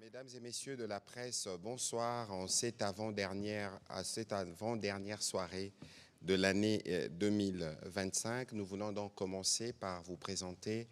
Mesdames et messieurs de la presse, bonsoir. En cette avant-dernière soirée de l'année 2025, nous voulons donc commencer par vous présenter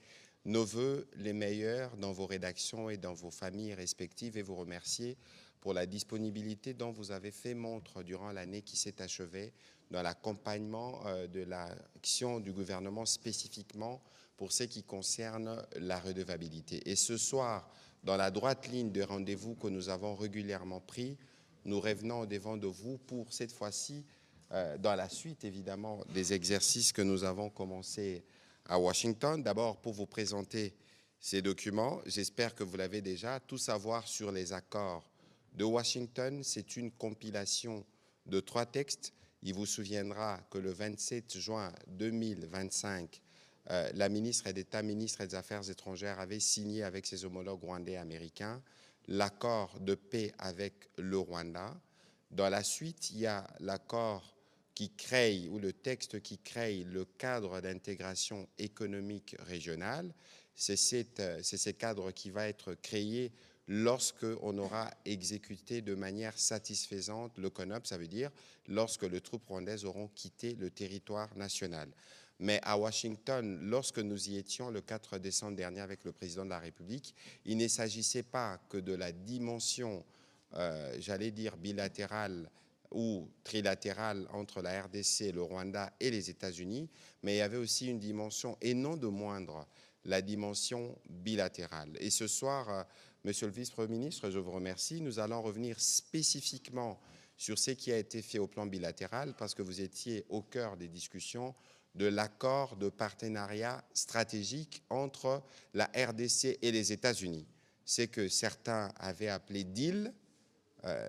nos voeux les meilleurs dans vos rédactions et dans vos familles respectives et vous remercier pour la disponibilité dont vous avez fait montre durant l'année qui s'est achevée dans l'accompagnement de l'action du gouvernement spécifiquement pour ce qui concerne la redevabilité. Et ce soir, dans la droite ligne de rendez-vous que nous avons régulièrement pris, nous revenons au-devant de vous pour cette fois-ci, dans la suite évidemment des exercices que nous avons commencés à Washington. D'abord pour vous présenter ces documents, j'espère que vous l'avez déjà, tout savoir sur les accords de Washington. C'est une compilation de 3 textes. Il vous souviendra que le 27 juin 2025, la ministre d'État, ministre des Affaires étrangères, avait signé avec ses homologues rwandais et américains l'accord de paix avec le Rwanda. Dans la suite, il y a l'accord qui crée, ou le texte qui crée le cadre d'intégration économique régionale. C'est ce cadre qui va être créé lorsqu'on aura exécuté de manière satisfaisante le CONOP, ça veut dire lorsque les troupes rwandaises auront quitté le territoire national. Mais à Washington, lorsque nous y étions le 4 décembre dernier avec le président de la République, il ne s'agissait pas que de la dimension, j'allais dire, bilatérale ou trilatérale entre la RDC, le Rwanda et les États-Unis, mais il y avait aussi une dimension, et non de moindre, la dimension bilatérale. Et ce soir, Monsieur le Vice-Premier ministre, je vous remercie. Nous allons revenir spécifiquement sur ce qui a été fait au plan bilatéral, parce que vous étiez au cœur des discussions de l'accord de partenariat stratégique entre la RDC et les États-Unis. C'est que certains avaient appelé deal,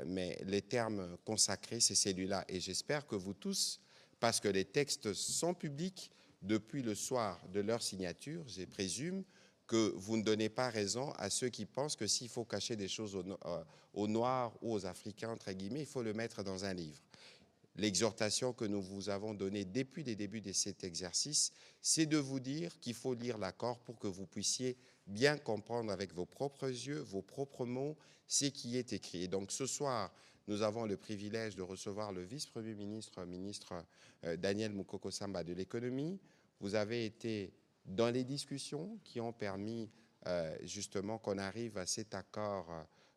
mais les termes consacrés, c'est celui-là. Et j'espère que vous tous, parce que les textes sont publics depuis le soir de leur signature, je présume que vous ne donnez pas raison à ceux qui pensent que s'il faut cacher des choses aux Noirs ou aux Africains, entre guillemets, il faut le mettre dans un livre. L'exhortation que nous vous avons donnée depuis les débuts de cet exercice, c'est de vous dire qu'il faut lire l'accord pour que vous puissiez bien comprendre avec vos propres yeux, vos propres mots, ce qui est écrit. Et donc ce soir, nous avons le privilège de recevoir le vice-premier ministre, ministre Daniel Mukoko Samba de l'économie. Vous avez été dans les discussions qui ont permis justement qu'on arrive à cet accord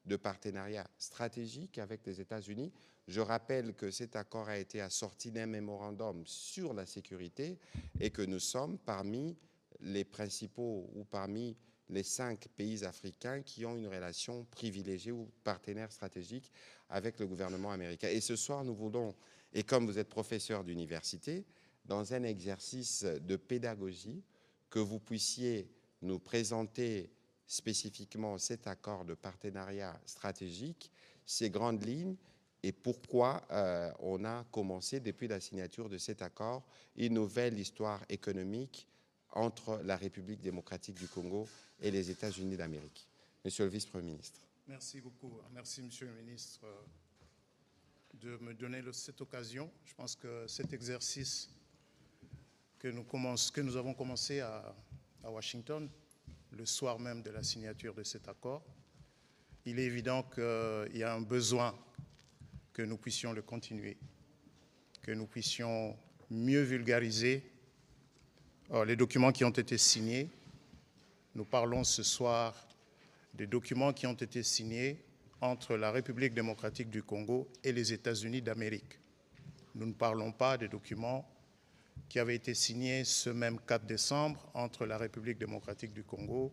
de partenariat stratégique avec les États-Unis. Je rappelle que cet accord a été assorti d'un mémorandum sur la sécurité et que nous sommes parmi les principaux ou parmi les 5 pays africains qui ont une relation privilégiée ou partenaire stratégique avec le gouvernement américain. Et ce soir, nous voulons, et comme vous êtes professeur d'université, dans un exercice de pédagogie, que vous puissiez nous présenter spécifiquement cet accord de partenariat stratégique, ces grandes lignes, et pourquoi on a commencé, depuis la signature de cet accord, une nouvelle histoire économique entre la République démocratique du Congo et les États-Unis d'Amérique. Monsieur le vice-premier ministre. Merci beaucoup. Merci, monsieur le ministre, de me donner cette occasion. Je pense que cet exercice que nous avons commencé à Washington, le soir même de la signature de cet accord, il est évident qu'il y a un besoin que nous puissions le continuer, que nous puissions mieux vulgariser les documents qui ont été signés. Nous parlons ce soir des documents qui ont été signés entre la République démocratique du Congo et les États-Unis d'Amérique. Nous ne parlons pas des documents qui avaient été signés ce même 4 décembre entre la République démocratique du Congo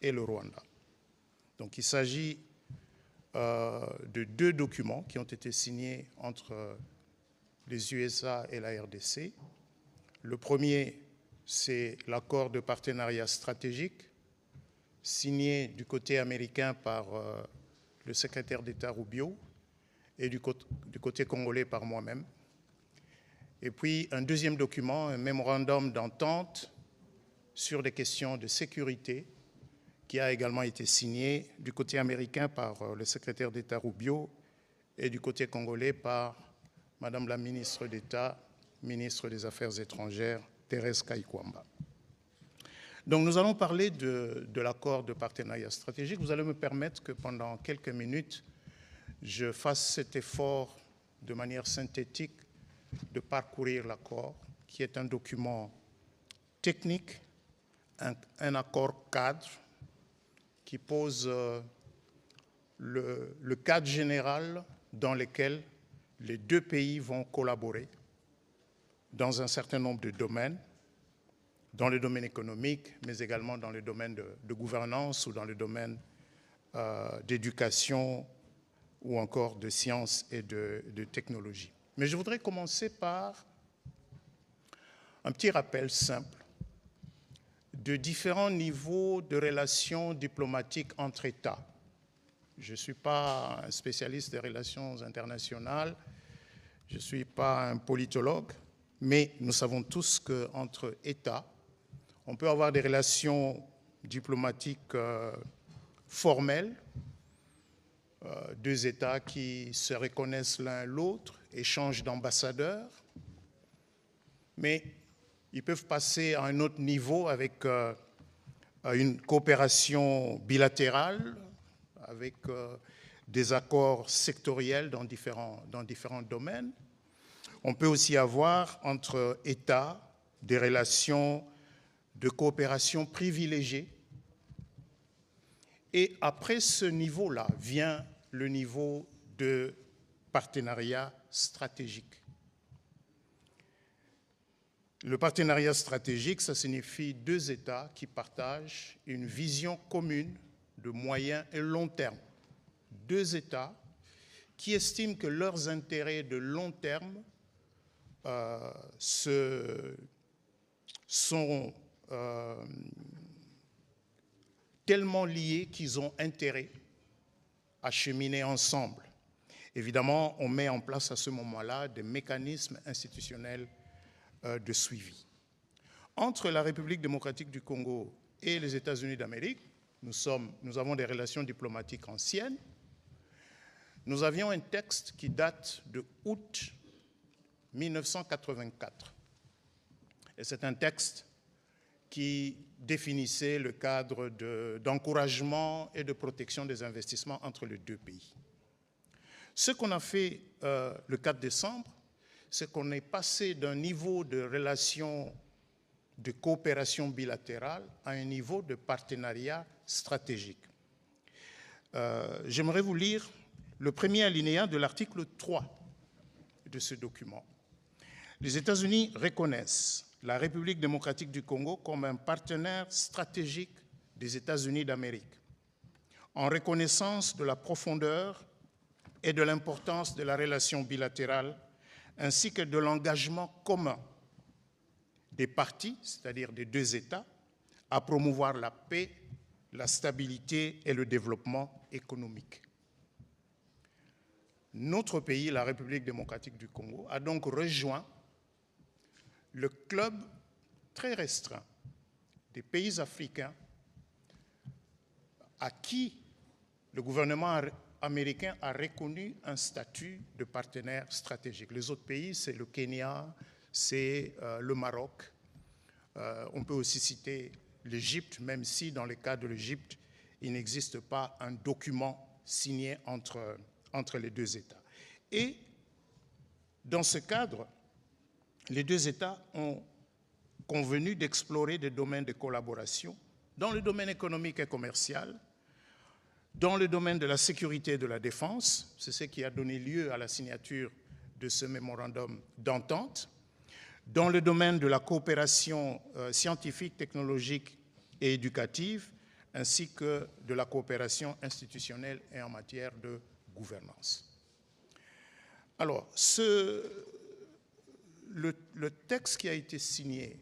et le Rwanda. Donc il s'agit de 2 documents qui ont été signés entre les USA et la RDC. Le premier, c'est l'accord de partenariat stratégique signé du côté américain par le secrétaire d'État Rubio et du côté congolais par moi-même. Et puis un deuxième document, un mémorandum d'entente sur des questions de sécurité qui a également été signé du côté américain par le secrétaire d'État Rubio et du côté congolais par Madame la ministre d'État, ministre des Affaires étrangères, Thérèse Kaikwamba. Donc nous allons parler de l'accord de partenariat stratégique. Vous allez me permettre que pendant quelques minutes, je fasse cet effort de manière synthétique de parcourir l'accord, qui est un document technique, un accord cadre qui pose le cadre général dans lequel les deux pays vont collaborer dans un certain nombre de domaines, dans le domaine économique, mais également dans le domaine de gouvernance ou dans le domaine d'éducation ou encore de sciences et de technologie. Mais je voudrais commencer par un petit rappel simple de différents niveaux de relations diplomatiques entre États. Je ne suis pas un spécialiste des relations internationales, je ne suis pas un politologue, mais nous savons tous qu'entre États, on peut avoir des relations diplomatiques formelles, deux États qui se reconnaissent l'un l'autre, échangent d'ambassadeurs, mais ils peuvent passer à un autre niveau avec une coopération bilatérale, avec des accords sectoriels dans différents domaines. On peut aussi avoir entre États des relations de coopération privilégiée. Et après ce niveau-là vient le niveau de partenariat stratégique. Le partenariat stratégique, ça signifie deux États qui partagent une vision commune de moyen et long terme. Deux États qui estiment que leurs intérêts de long terme sont tellement liés qu'ils ont intérêt à cheminer ensemble. Évidemment, on met en place à ce moment-là des mécanismes institutionnels de suivi. Entre la République démocratique du Congo et les États-Unis d'Amérique, nous avons des relations diplomatiques anciennes. Nous avions un texte qui date de août 1984. Et c'est un texte qui définissait le cadre d'encouragement et de protection des investissements entre les deux pays. Ce qu'on a fait le 4 décembre, c'est qu'on est passé d'un niveau de relation de coopération bilatérale à un niveau de partenariat stratégique. J'aimerais vous lire le premier alinéa de l'article 3 de ce document. Les États-Unis reconnaissent la République démocratique du Congo comme un partenaire stratégique des États-Unis d'Amérique, en reconnaissance de la profondeur et de l'importance de la relation bilatérale, ainsi que de l'engagement commun des parties, c'est-à-dire des deux États, à promouvoir la paix, la stabilité et le développement économique. Notre pays, la République démocratique du Congo, a donc rejoint le club très restreint des pays africains à qui le gouvernement américain a reconnu un statut de partenaire stratégique. Les autres pays, c'est le Kenya, c'est le Maroc. On peut aussi citer l'Égypte, même si dans le cas de l'Égypte, il n'existe pas un document signé entre les deux États. Et dans ce cadre, les deux États ont convenu d'explorer des domaines de collaboration dans le domaine économique et commercial, dans le domaine de la sécurité et de la défense, c'est ce qui a donné lieu à la signature de ce mémorandum d'entente, dans le domaine de la coopération scientifique, technologique et éducative, ainsi que de la coopération institutionnelle et en matière de gouvernance. Alors, le texte qui a été signé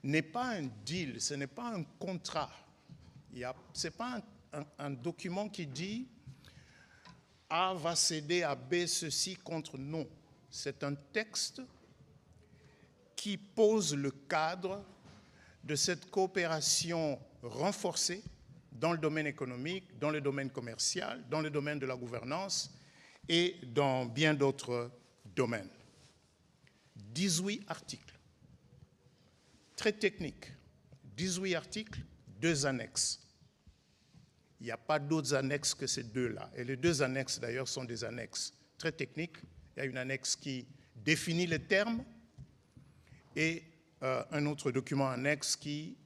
n'est pas un deal, ce n'est pas un contrat. Ce n'est pas un document qui dit A va céder à B ceci contre non. C'est un texte qui pose le cadre de cette coopération renforcée dans le domaine économique, dans le domaine commercial, dans le domaine de la gouvernance et dans bien d'autres domaines. 18 articles, très techniques, 18 articles, 2 annexes. Il n'y a pas d'autres annexes que ces deux-là. Et les 2 annexes, d'ailleurs, sont des annexes très techniques. Il y a une annexe qui définit les termes et un autre document annexe qui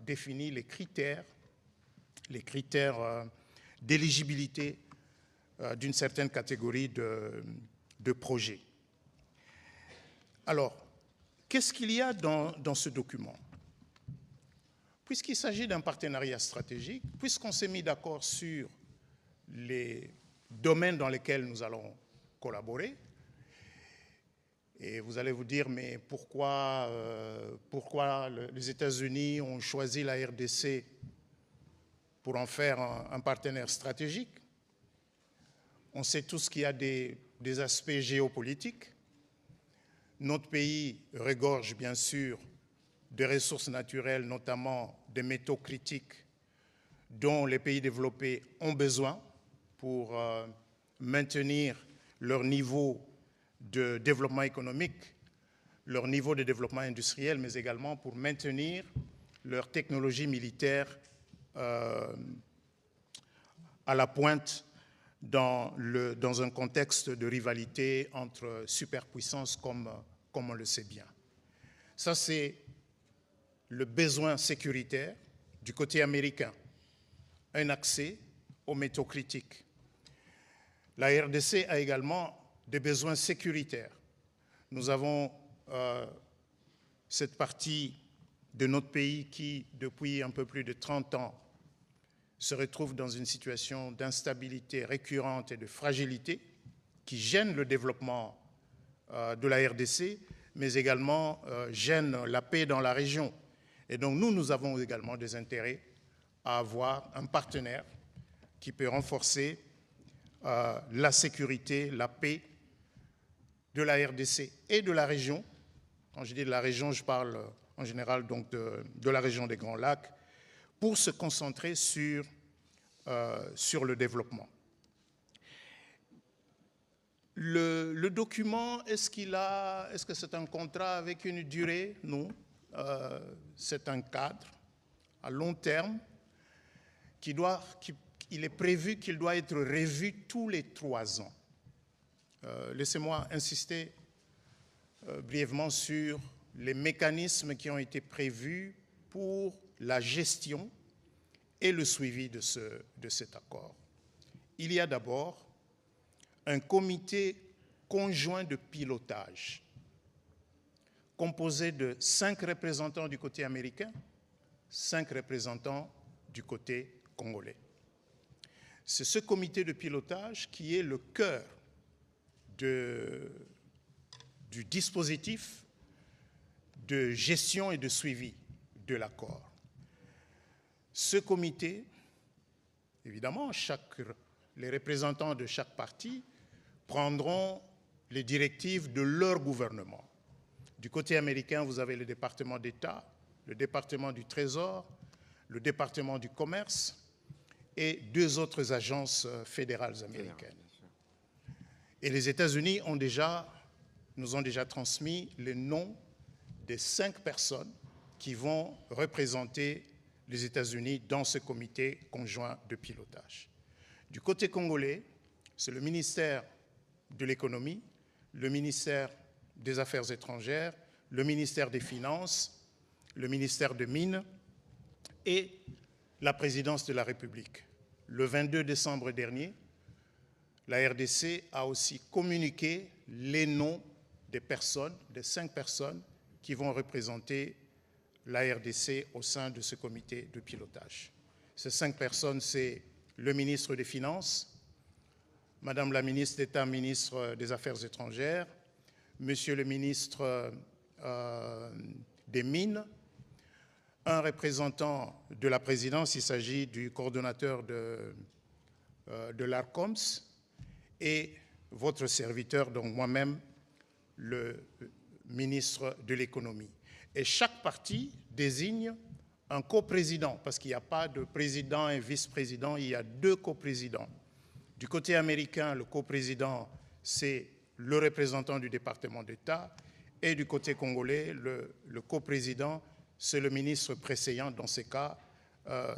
définit les critères d'éligibilité d'une certaine catégorie de projets. Alors, qu'est-ce qu'il y a dans ce document? Puisqu'il s'agit d'un partenariat stratégique, puisqu'on s'est mis d'accord sur les domaines dans lesquels nous allons collaborer, et vous allez vous dire, mais pourquoi les États-Unis ont choisi la RDC pour en faire un partenaire stratégique? On sait tous qu'il y a des aspects géopolitiques. Notre pays regorge bien sûr de ressources naturelles, notamment des métaux critiques dont les pays développés ont besoin pour maintenir leur niveau de développement économique, leur niveau de développement industriel, mais également pour maintenir leur technologie militaire à la pointe dans un contexte de rivalité entre superpuissances comme on le sait bien. Ça, c'est le besoin sécuritaire du côté américain, un accès aux métaux critiques. La RDC a également des besoins sécuritaires. Nous avons cette partie de notre pays qui, depuis un peu plus de 30 ans, se retrouve dans une situation d'instabilité récurrente et de fragilité qui gêne le développement de la RDC, mais également gêne la paix dans la région. Et donc nous avons également des intérêts à avoir un partenaire qui peut renforcer la sécurité, la paix de la RDC et de la région. Quand je dis de la région, je parle en général donc de la région des Grands Lacs, pour se concentrer sur le développement. Le document, est-ce que c'est un contrat avec une durée? Non. C'est un cadre à long terme il est prévu qu'il doit être revu tous les 3 ans. Laissez-moi insister brièvement sur les mécanismes qui ont été prévus pour la gestion et le suivi de cet accord. Il y a d'abord un comité conjoint de pilotage composé de 5 représentants du côté américain, 5 représentants du côté congolais. C'est ce comité de pilotage qui est le cœur du dispositif de gestion et de suivi de l'accord. Ce comité, évidemment, les représentants de chaque parti prendront les directives de leur gouvernement. Du côté américain, vous avez le département d'État, le département du Trésor, le département du Commerce et 2 autres agences fédérales américaines. Et les États-Unis nous ont déjà transmis les noms des 5 personnes qui vont représenter les États-Unis dans ce comité conjoint de pilotage. Du côté congolais, c'est le ministère de l'Économie, le ministère des Affaires étrangères, le ministère des Finances, le ministère des Mines et la présidence de la République. Le 22 décembre dernier, la RDC a aussi communiqué les noms des 5 personnes qui vont représenter la RDC au sein de ce comité de pilotage. Ces 5 personnes, c'est le ministre des Finances, Madame la ministre d'État, ministre des Affaires étrangères, Monsieur le ministre des Mines, un représentant de la présidence, il s'agit du coordonnateur de l'ARCOMS, et votre serviteur, donc moi-même, le ministre de l'Économie. Et chaque parti désigne un coprésident, parce qu'il n'y a pas de président et vice-président, il y a 2 coprésidents. Du côté américain, le coprésident, c'est le représentant du département d'État, et du côté congolais, le coprésident, c'est le ministre précédent. Dans ces cas,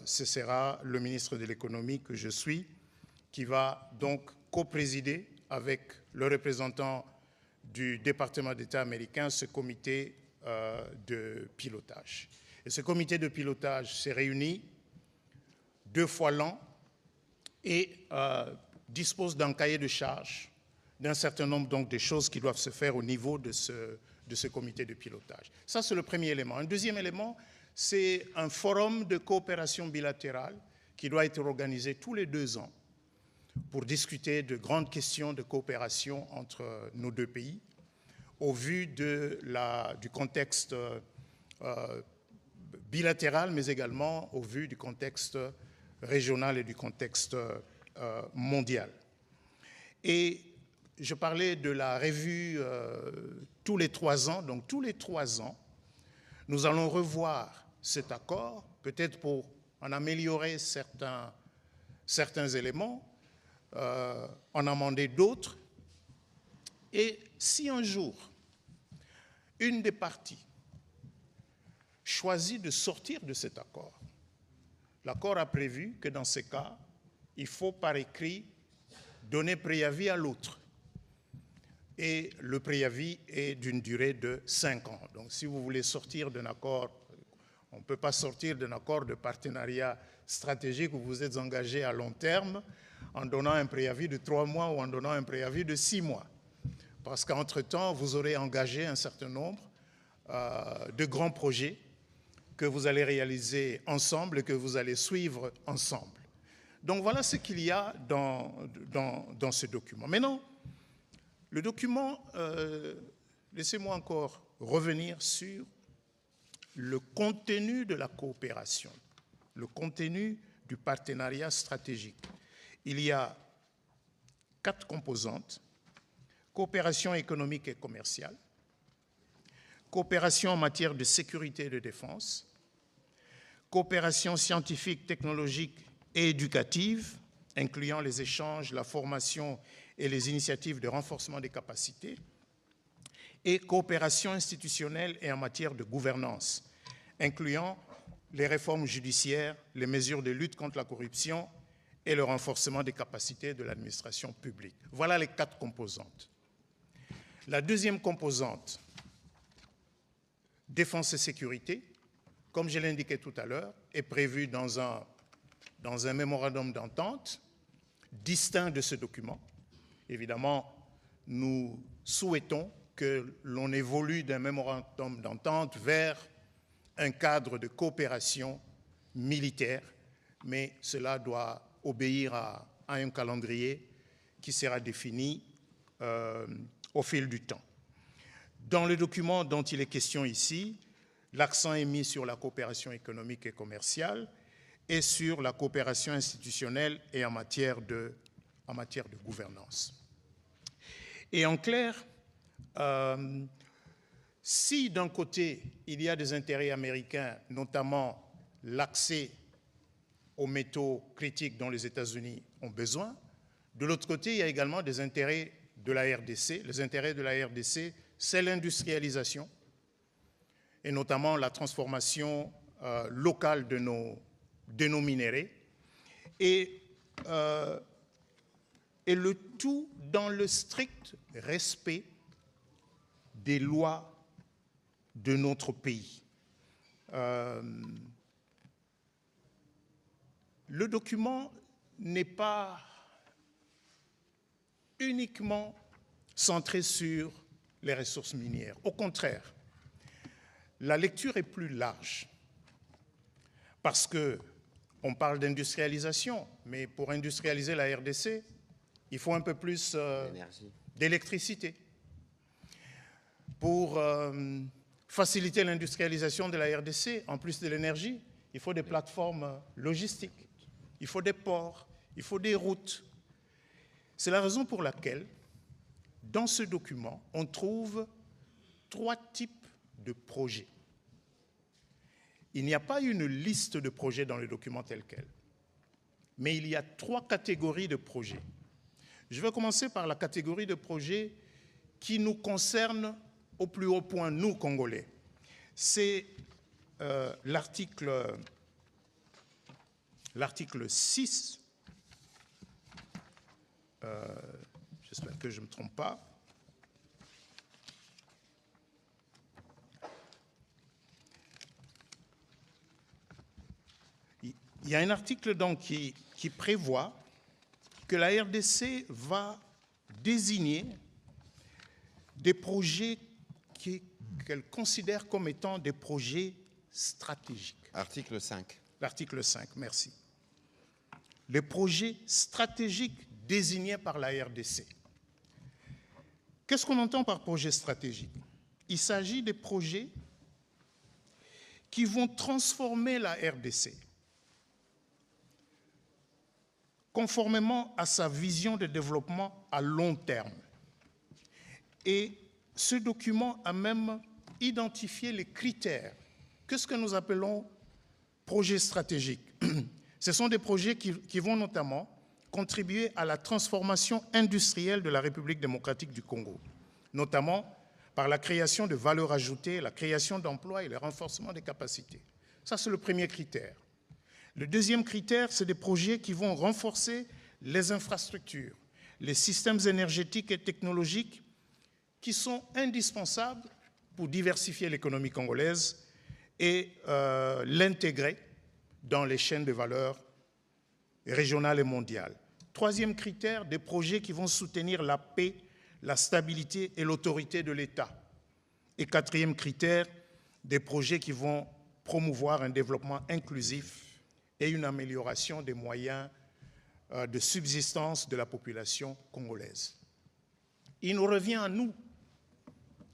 ce sera le ministre de l'économie que je suis, qui va donc co-présider avec le représentant du département d'État américain ce comité de pilotage. Et ce comité de pilotage s'est réuni 2 fois l'an et dispose d'un cahier de charges, d'un certain nombre donc, de choses qui doivent se faire au niveau de ce comité de pilotage. Ça, c'est le premier élément. Un deuxième élément, c'est un forum de coopération bilatérale qui doit être organisé tous les 2 ans pour discuter de grandes questions de coopération entre nos 2 pays, au vu du contexte bilatéral, mais également au vu du contexte régional et du contexte mondial. Et je parlais de la revue tous les 3 ans. Donc tous les 3 ans, nous allons revoir cet accord, peut-être pour en améliorer certains éléments, en amender d'autres. Et si un jour, une des parties choisit de sortir de cet accord, l'accord a prévu que dans ces cas, il faut par écrit donner préavis à l'autre. Et le préavis est d'une durée de 5 ans. Donc si vous voulez sortir d'un accord, on ne peut pas sortir d'un accord de partenariat stratégique où vous êtes engagé à long terme en donnant un préavis de 3 mois ou en donnant un préavis de 6 mois. Parce qu'entre-temps, vous aurez engagé un certain nombre de grands projets que vous allez réaliser ensemble et que vous allez suivre ensemble. Donc voilà ce qu'il y a dans ce document. Maintenant, le document, laissez-moi encore revenir sur le contenu de la coopération, le contenu du partenariat stratégique. Il y a 4 composantes: coopération économique et commerciale, coopération en matière de sécurité et de défense, coopération scientifique, technologique et éducative, incluant les échanges, la formation et les initiatives de renforcement des capacités, et coopération institutionnelle et en matière de gouvernance, incluant les réformes judiciaires, les mesures de lutte contre la corruption et le renforcement des capacités de l'administration publique. Voilà les 4 composantes. La deuxième composante, défense et sécurité, comme je l'indiquais tout à l'heure, est prévue dans un mémorandum d'entente distinct de ce document. Évidemment, nous souhaitons que l'on évolue d'un mémorandum d'entente vers un cadre de coopération militaire, mais cela doit obéir à un calendrier qui sera défini au fil du temps. Dans le document dont il est question ici, l'accent est mis sur la coopération économique et commerciale et sur la coopération institutionnelle et en matière de gouvernance. Et en clair, si d'un côté, il y a des intérêts américains, notamment l'accès aux métaux critiques dont les États-Unis ont besoin, de l'autre côté, il y a également des intérêts de la RDC. Les intérêts de la RDC, c'est l'industrialisation et notamment la transformation locale de nos minéraux et le tout dans le strict respect des lois de notre pays. Le document n'est pas uniquement centré sur les ressources minières. Au contraire, la lecture est plus large parce qu'on parle d'industrialisation, mais pour industrialiser la RDC, il faut un peu plus d'électricité. Pour faciliter l'industrialisation de la RDC, en plus de l'énergie, il faut des plateformes logistiques, il faut des ports, il faut des routes. C'est la raison pour laquelle, dans ce document, on trouve 3 types de projets. Il n'y a pas une liste de projets dans le document tel quel, mais il y a 3 catégories de projets. Je vais commencer par la catégorie de projets qui nous concerne au plus haut point, nous, Congolais. C'est l'article 6, j'espère que je ne me trompe pas, il y a un article donc qui prévoit que la RDC va désigner des projets qu'elle considère comme étant des projets stratégiques. Article 5. L'article 5, merci. Les projets stratégiques désignés par la RDC. Qu'est-ce qu'on entend par projet stratégique? Il s'agit des projets qui vont transformer la RDC conformément à sa vision de développement à long terme. Et ce document a même identifié les critères. Qu'est-ce que nous appelons projets stratégiques? Ce sont des projets qui vont notamment contribuer à la transformation industrielle de la République démocratique du Congo, notamment par la création de valeur ajoutée, la création d'emplois et le renforcement des capacités. Ça, c'est le premier critère. Le deuxième critère, c'est des projets qui vont renforcer les infrastructures, les systèmes énergétiques et technologiques qui sont indispensables pour diversifier l'économie congolaise et l'intégrer dans les chaînes de valeur régionales et mondiales. Troisième critère, des projets qui vont soutenir la paix, la stabilité et l'autorité de l'État. Et quatrième critère, des projets qui vont promouvoir un développement inclusif et une amélioration des moyens de subsistance de la population congolaise. Il nous revient à nous,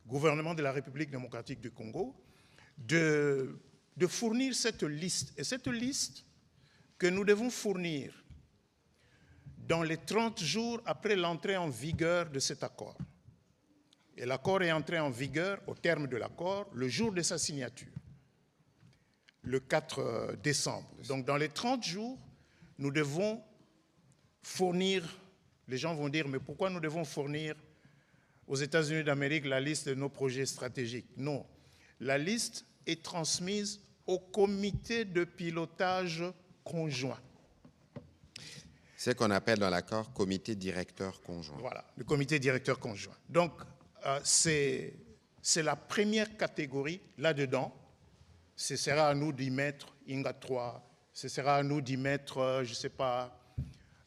gouvernement de la République démocratique du Congo, de fournir cette liste. Et cette liste que nous devons fournir dans les 30 jours après l'entrée en vigueur de cet accord. Et l'accord est entré en vigueur, au terme de l'accord, le jour de sa signature, le 4 décembre. Donc dans les 30 jours, nous devons fournir, les gens vont dire, mais pourquoi nous devons fournir aux États-Unis d'Amérique la liste de nos projets stratégiques? Non, la liste est transmise au comité de pilotage conjoint. C'est ce qu'on appelle dans l'accord comité directeur conjoint. Voilà, le comité directeur conjoint. Donc, c'est la première catégorie là-dedans. Ce sera à nous d'y mettre INGA 3, ce sera à nous d'y mettre, je ne sais pas,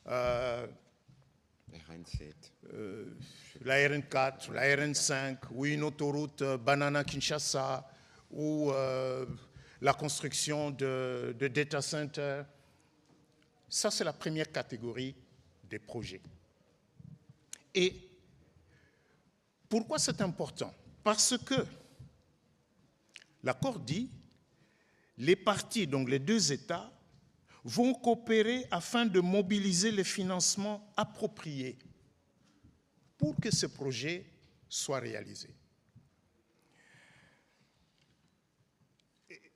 RN7. La RN4, la RN5, ou une autoroute Banana-Kinshasa, ou la construction de data centers. Ça, c'est la première catégorie des projets. Et pourquoi c'est important? Parce que l'accord dit les parties, donc les deux États, vont coopérer afin de mobiliser les financements appropriés pour que ce projet soit réalisé.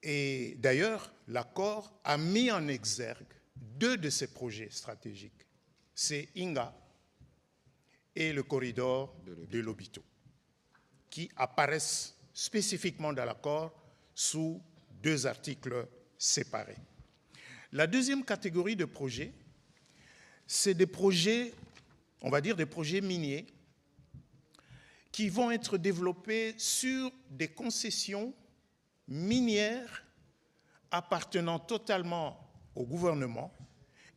Et d'ailleurs, l'accord a mis en exergue deux de ces projets stratégiques. C'est INGA et le corridor de Lobito, qui apparaissent spécifiquement dans l'accord sous deux articles séparés. La deuxième catégorie de projets, c'est des projets, on va dire des projets miniers, qui vont être développés sur des concessions minières appartenant totalement au gouvernement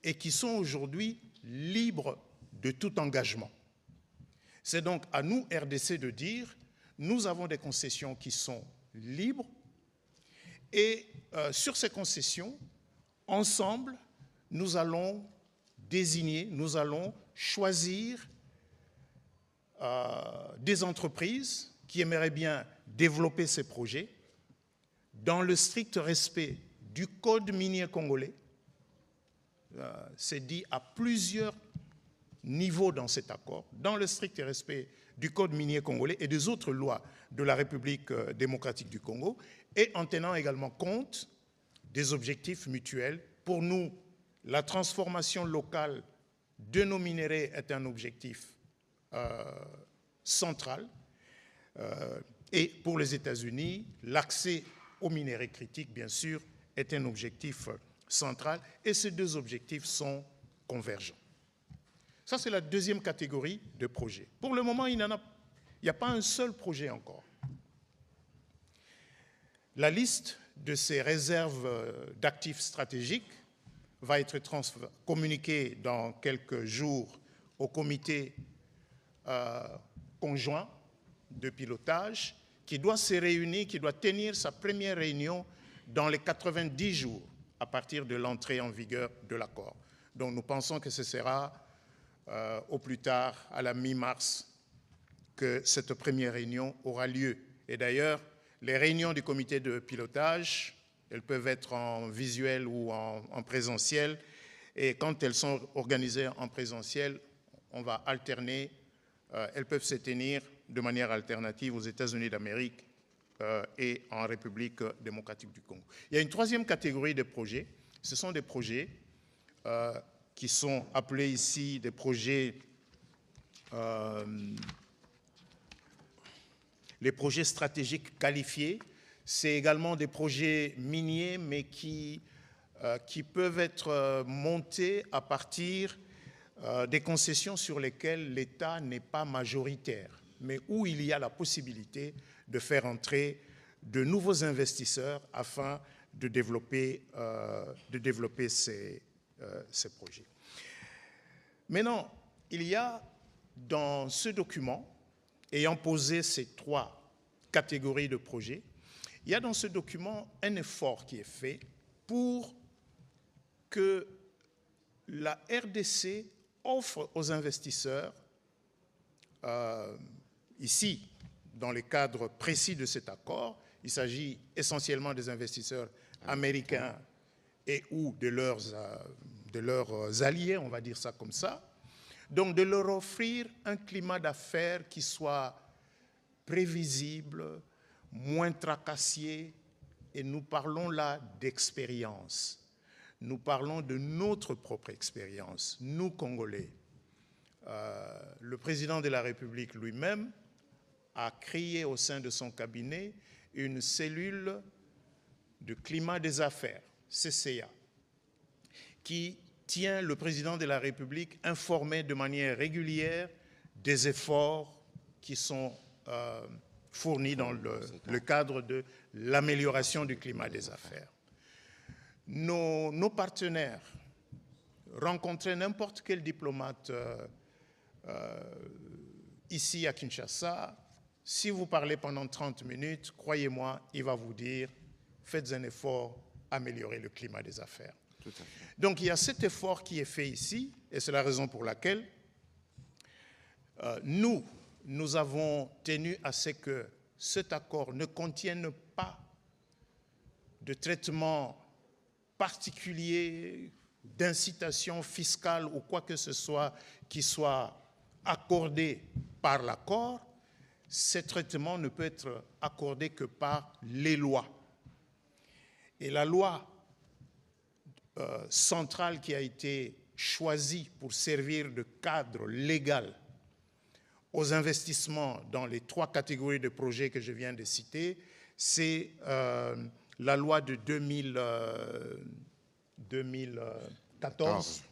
et qui sont aujourd'hui libres de tout engagement. C'est donc à nous, RDC, de dire, nous avons des concessions qui sont libres et sur ces concessions, ensemble, nous allons désigner, nous allons choisir des entreprises qui aimeraient bien développer ces projets dans le strict respect du code minier congolais. C'est dit à plusieurs niveaux dans cet accord, dans le strict respect du code minier congolais et des autres lois de la République démocratique du Congo, et en tenant également compte des objectifs mutuels. Pour nous, la transformation locale de nos minéraux est un objectif central. Et pour les États-Unis, l'accès aux minéraux critiques, bien sûr, est un objectif central, et ces deux objectifs sont convergents. Ça, c'est la deuxième catégorie de projets. Pour le moment, il n'y a pas un seul projet encore. La liste de ces réserves d'actifs stratégiques va être communiquée dans quelques jours au comité conjoint de pilotage qui doit se réunir, qui doit tenir sa première réunion dans les 90 jours à partir de l'entrée en vigueur de l'accord. Donc nous pensons que ce sera au plus tard à la mi-mars que cette première réunion aura lieu. Et d'ailleurs, les réunions du comité de pilotage, elles peuvent être en visuel ou en présentiel. Et quand elles sont organisées en présentiel, on va alterner. Elles peuvent se tenir de manière alternative aux États-Unis d'Amérique et en République démocratique du Congo. Il y a une troisième catégorie de projets. Ce sont des projets qui sont appelés ici des projets, les projets stratégiques qualifiés. C'est également des projets miniers, mais qui peuvent être montés à partir des concessions sur lesquelles l'État n'est pas majoritaire, mais où il y a la possibilité de faire entrer de nouveaux investisseurs afin de développer ces projets. Maintenant, il y a dans ce document, ayant posé ces trois catégories de projets, il y a dans ce document un effort qui est fait pour que la RDC offre aux investisseurs, ici, dans le cadre précis de cet accord, il s'agit essentiellement des investisseurs américains et ou de leurs alliés, on va dire ça comme ça, donc de leur offrir un climat d'affaires qui soit prévisible, moins tracassier, et nous parlons là d'expérience. Nous parlons de notre propre expérience, nous Congolais. Le président de la République lui-même a créé au sein de son cabinet une cellule de climat des affaires, CCA, qui tient le président de la République informé de manière régulière des efforts qui sont fournis dans le cadre de l'amélioration du climat des affaires. Nos partenaires, rencontrer n'importe quel diplomate ici à Kinshasa, si vous parlez pendant 30 minutes, croyez-moi, il va vous dire « faites un effort, améliorez le climat des affaires ». Tout à fait. Donc il y a cet effort qui est fait ici, et c'est la raison pour laquelle nous avons tenu à ce que cet accord ne contienne pas de traitement particulier, d'incitation fiscale ou quoi que ce soit qui soit accordé par l'accord. Ce traitement ne peut être accordé que par les lois. Et la loi centrale qui a été choisie pour servir de cadre légal aux investissements dans les trois catégories de projets que je viens de citer, c'est la loi de 2014,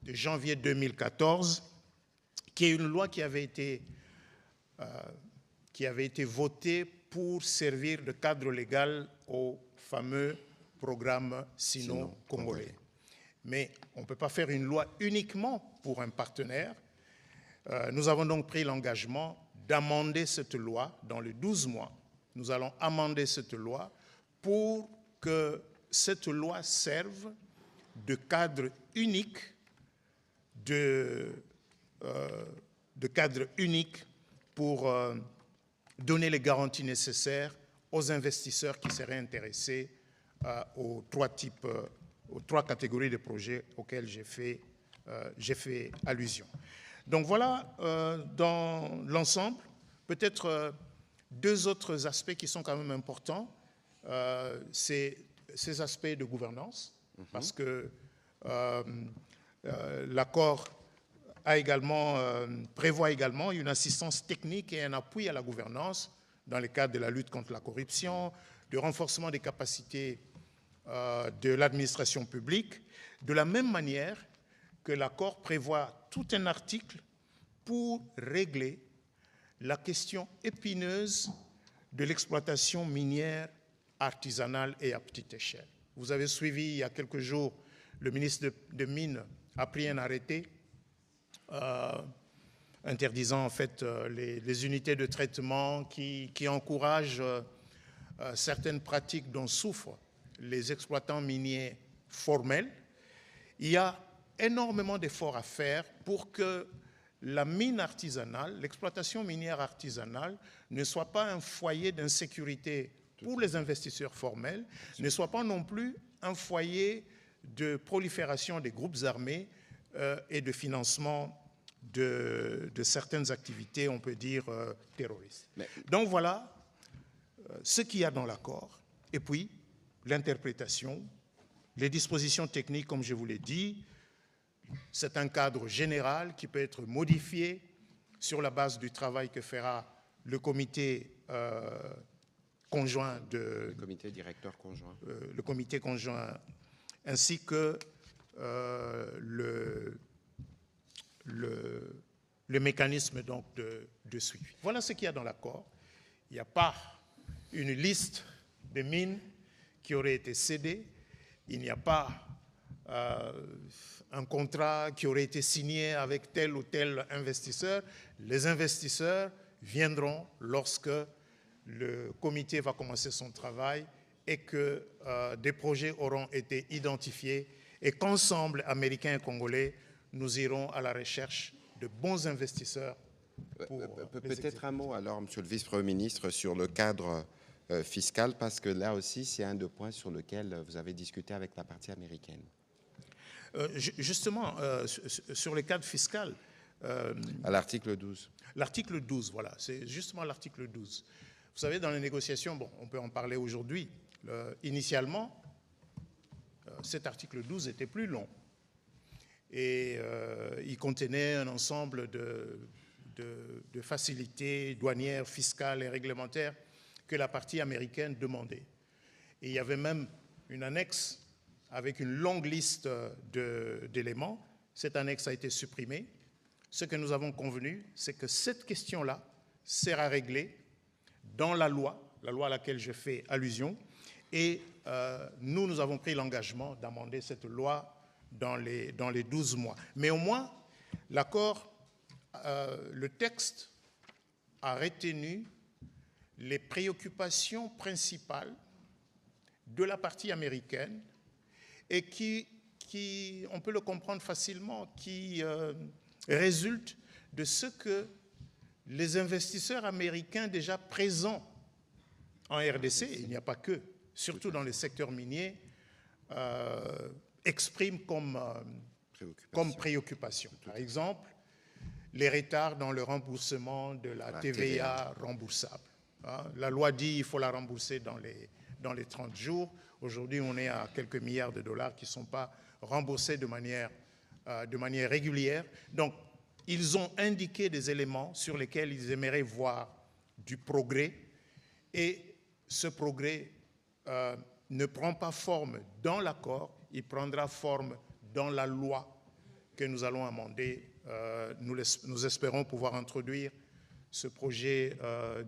de janvier 2014, qui est une loi qui avait été votée pour servir de cadre légal au fameux programme sino-congolais. Mais on ne peut pas faire une loi uniquement pour un partenaire. Nous avons donc pris l'engagement d'amender cette loi dans les 12 mois. Nous allons amender cette loi pour que cette loi serve de cadre unique, pour donner les garanties nécessaires aux investisseurs qui seraient intéressés aux trois catégories de projets auxquels j'ai fait allusion. Donc voilà, dans l'ensemble, peut-être deux autres aspects qui sont quand même importants. C'est ces aspects de gouvernance, parce que l'accord prévoit également une assistance technique et un appui à la gouvernance dans le cadre de la lutte contre la corruption, de renforcement des capacités de l'administration publique, de la même manière que l'accord prévoit tout un article pour régler la question épineuse de l'exploitation minière artisanale et à petite échelle. Vous avez suivi il y a quelques jours, le ministre de Mines a pris un arrêté interdisant en fait les unités de traitement qui encouragent certaines pratiques dont souffrent les exploitants miniers formels. Il y a énormément d'efforts à faire pour que la mine artisanale, l'exploitation minière artisanale, ne soit pas un foyer d'insécurité pour les investisseurs formels, ne soit pas non plus un foyer de prolifération des groupes armés et de financement de certaines activités, on peut dire, terroristes. Donc voilà ce qu'il y a dans l'accord. Et puis, l'interprétation, les dispositions techniques, comme je vous l'ai dit, c'est un cadre général qui peut être modifié sur la base du travail que fera le comité conjoint le comité directeur conjoint. Le comité conjoint, ainsi que le mécanisme donc de suivi. Voilà ce qu'il y a dans l'accord. Il n'y a pas une liste de mines qui aurait été cédée. Il n'y a pas un contrat qui aurait été signé avec tel ou tel investisseur. Les investisseurs viendront lorsque le comité va commencer son travail et que des projets auront été identifiés et qu'ensemble, Américains et Congolais, nous irons à la recherche de bons investisseurs. Peut-être un mot alors, Monsieur le Vice-Premier ministre, sur le cadre fiscal, parce que là aussi, c'est un des points sur lequel vous avez discuté avec la partie américaine. Justement, sur le cadre fiscal... à l'article 12. L'article 12, voilà, c'est justement l'article 12. Vous savez, dans les négociations, bon, on peut en parler aujourd'hui, initialement, cet article 12 était plus long. Et il contenait un ensemble de facilités douanières, fiscales et réglementaires que la partie américaine demandait. Et il y avait même une annexe avec une longue liste d'éléments. Cette annexe a été supprimée. Ce que nous avons convenu, c'est que cette question-là sera réglée dans la loi à laquelle je fais allusion, et nous avons pris l'engagement d'amender cette loi dans les 12 mois. Mais au moins, l'accord, le texte a retenu les préoccupations principales de la partie américaine et qui, on peut le comprendre facilement, qui résulte de ce que les investisseurs américains déjà présents en RDC, il n'y a pas que, surtout dans les secteurs miniers, expriment comme préoccupation. Par exemple, les retards dans le remboursement de la TVA remboursable. La loi dit qu'il faut la rembourser dans les 30 jours. Aujourd'hui, on est à quelques milliards de dollars qui ne sont pas remboursés de manière régulière. Donc, ils ont indiqué des éléments sur lesquels ils aimeraient voir du progrès. Et ce progrès ne prend pas forme dans l'accord, il prendra forme dans la loi que nous allons amender. Nous espérons pouvoir introduire ce projet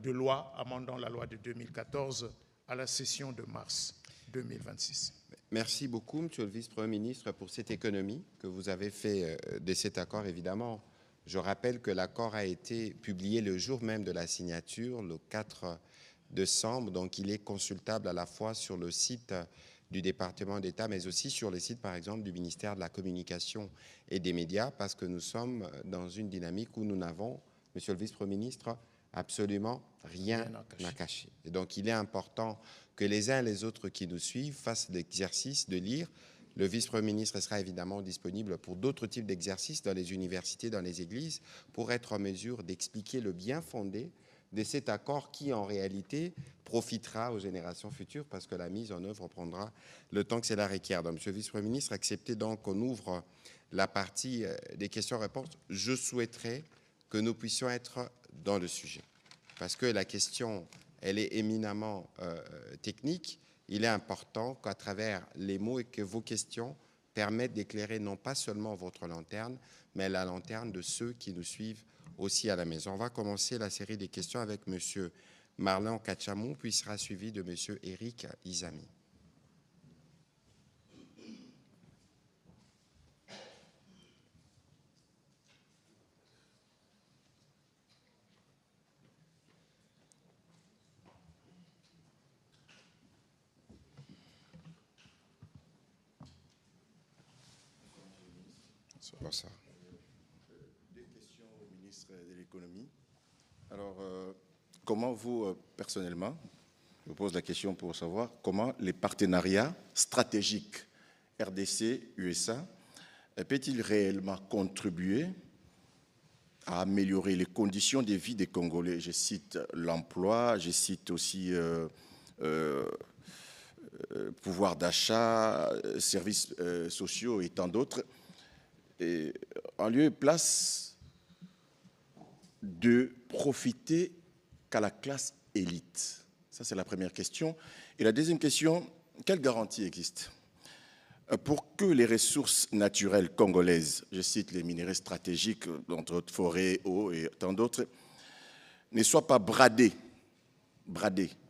de loi amendant la loi de 2014 à la session de mars 2026. Merci beaucoup, Monsieur le Vice-Premier ministre, pour cette économie que vous avez fait de cet accord, évidemment. Je rappelle que l'accord a été publié le jour même de la signature, le 4 décembre, donc il est consultable à la fois sur le site du département d'État, mais aussi sur le site, par exemple, du ministère de la Communication et des Médias, parce que nous sommes dans une dynamique où nous n'avons, Monsieur le Vice-Premier ministre, absolument rien à cacher. Et donc, il est important que les uns et les autres qui nous suivent fassent l'exercice de lire. Le vice-premier ministre sera évidemment disponible pour d'autres types d'exercices dans les universités, dans les églises, pour être en mesure d'expliquer le bien fondé de cet accord qui, en réalité, profitera aux générations futures parce que la mise en œuvre prendra le temps que cela requiert. Donc, Monsieur le vice-premier ministre, acceptez donc qu'on ouvre la partie des questions-réponses. Je souhaiterais que nous puissions être dans le sujet parce que la question elle est éminemment technique. Il est important qu'à travers les mots et que vos questions permettent d'éclairer non pas seulement votre lanterne, mais la lanterne de ceux qui nous suivent aussi à la maison. On va commencer la série des questions avec M. Marlon Kachamou, puis sera suivi de M. Éric Izami. Bonsoir. Des questions au ministre de l'Économie. Alors, comment vous, personnellement, je vous pose la question pour savoir comment les partenariats stratégiques RDC-USA peut-il réellement contribuer à améliorer les conditions de vie des Congolais? Je cite l'emploi, je cite aussi pouvoir d'achat, services sociaux et tant d'autres. Et en lieu et place de profiter qu'à la classe élite? Ça, c'est la première question. Et la deuxième question, quelle garantie existe pour que les ressources naturelles congolaises, je cite les minerais stratégiques, entre autres forêts, eau et tant d'autres, ne soient pas bradées,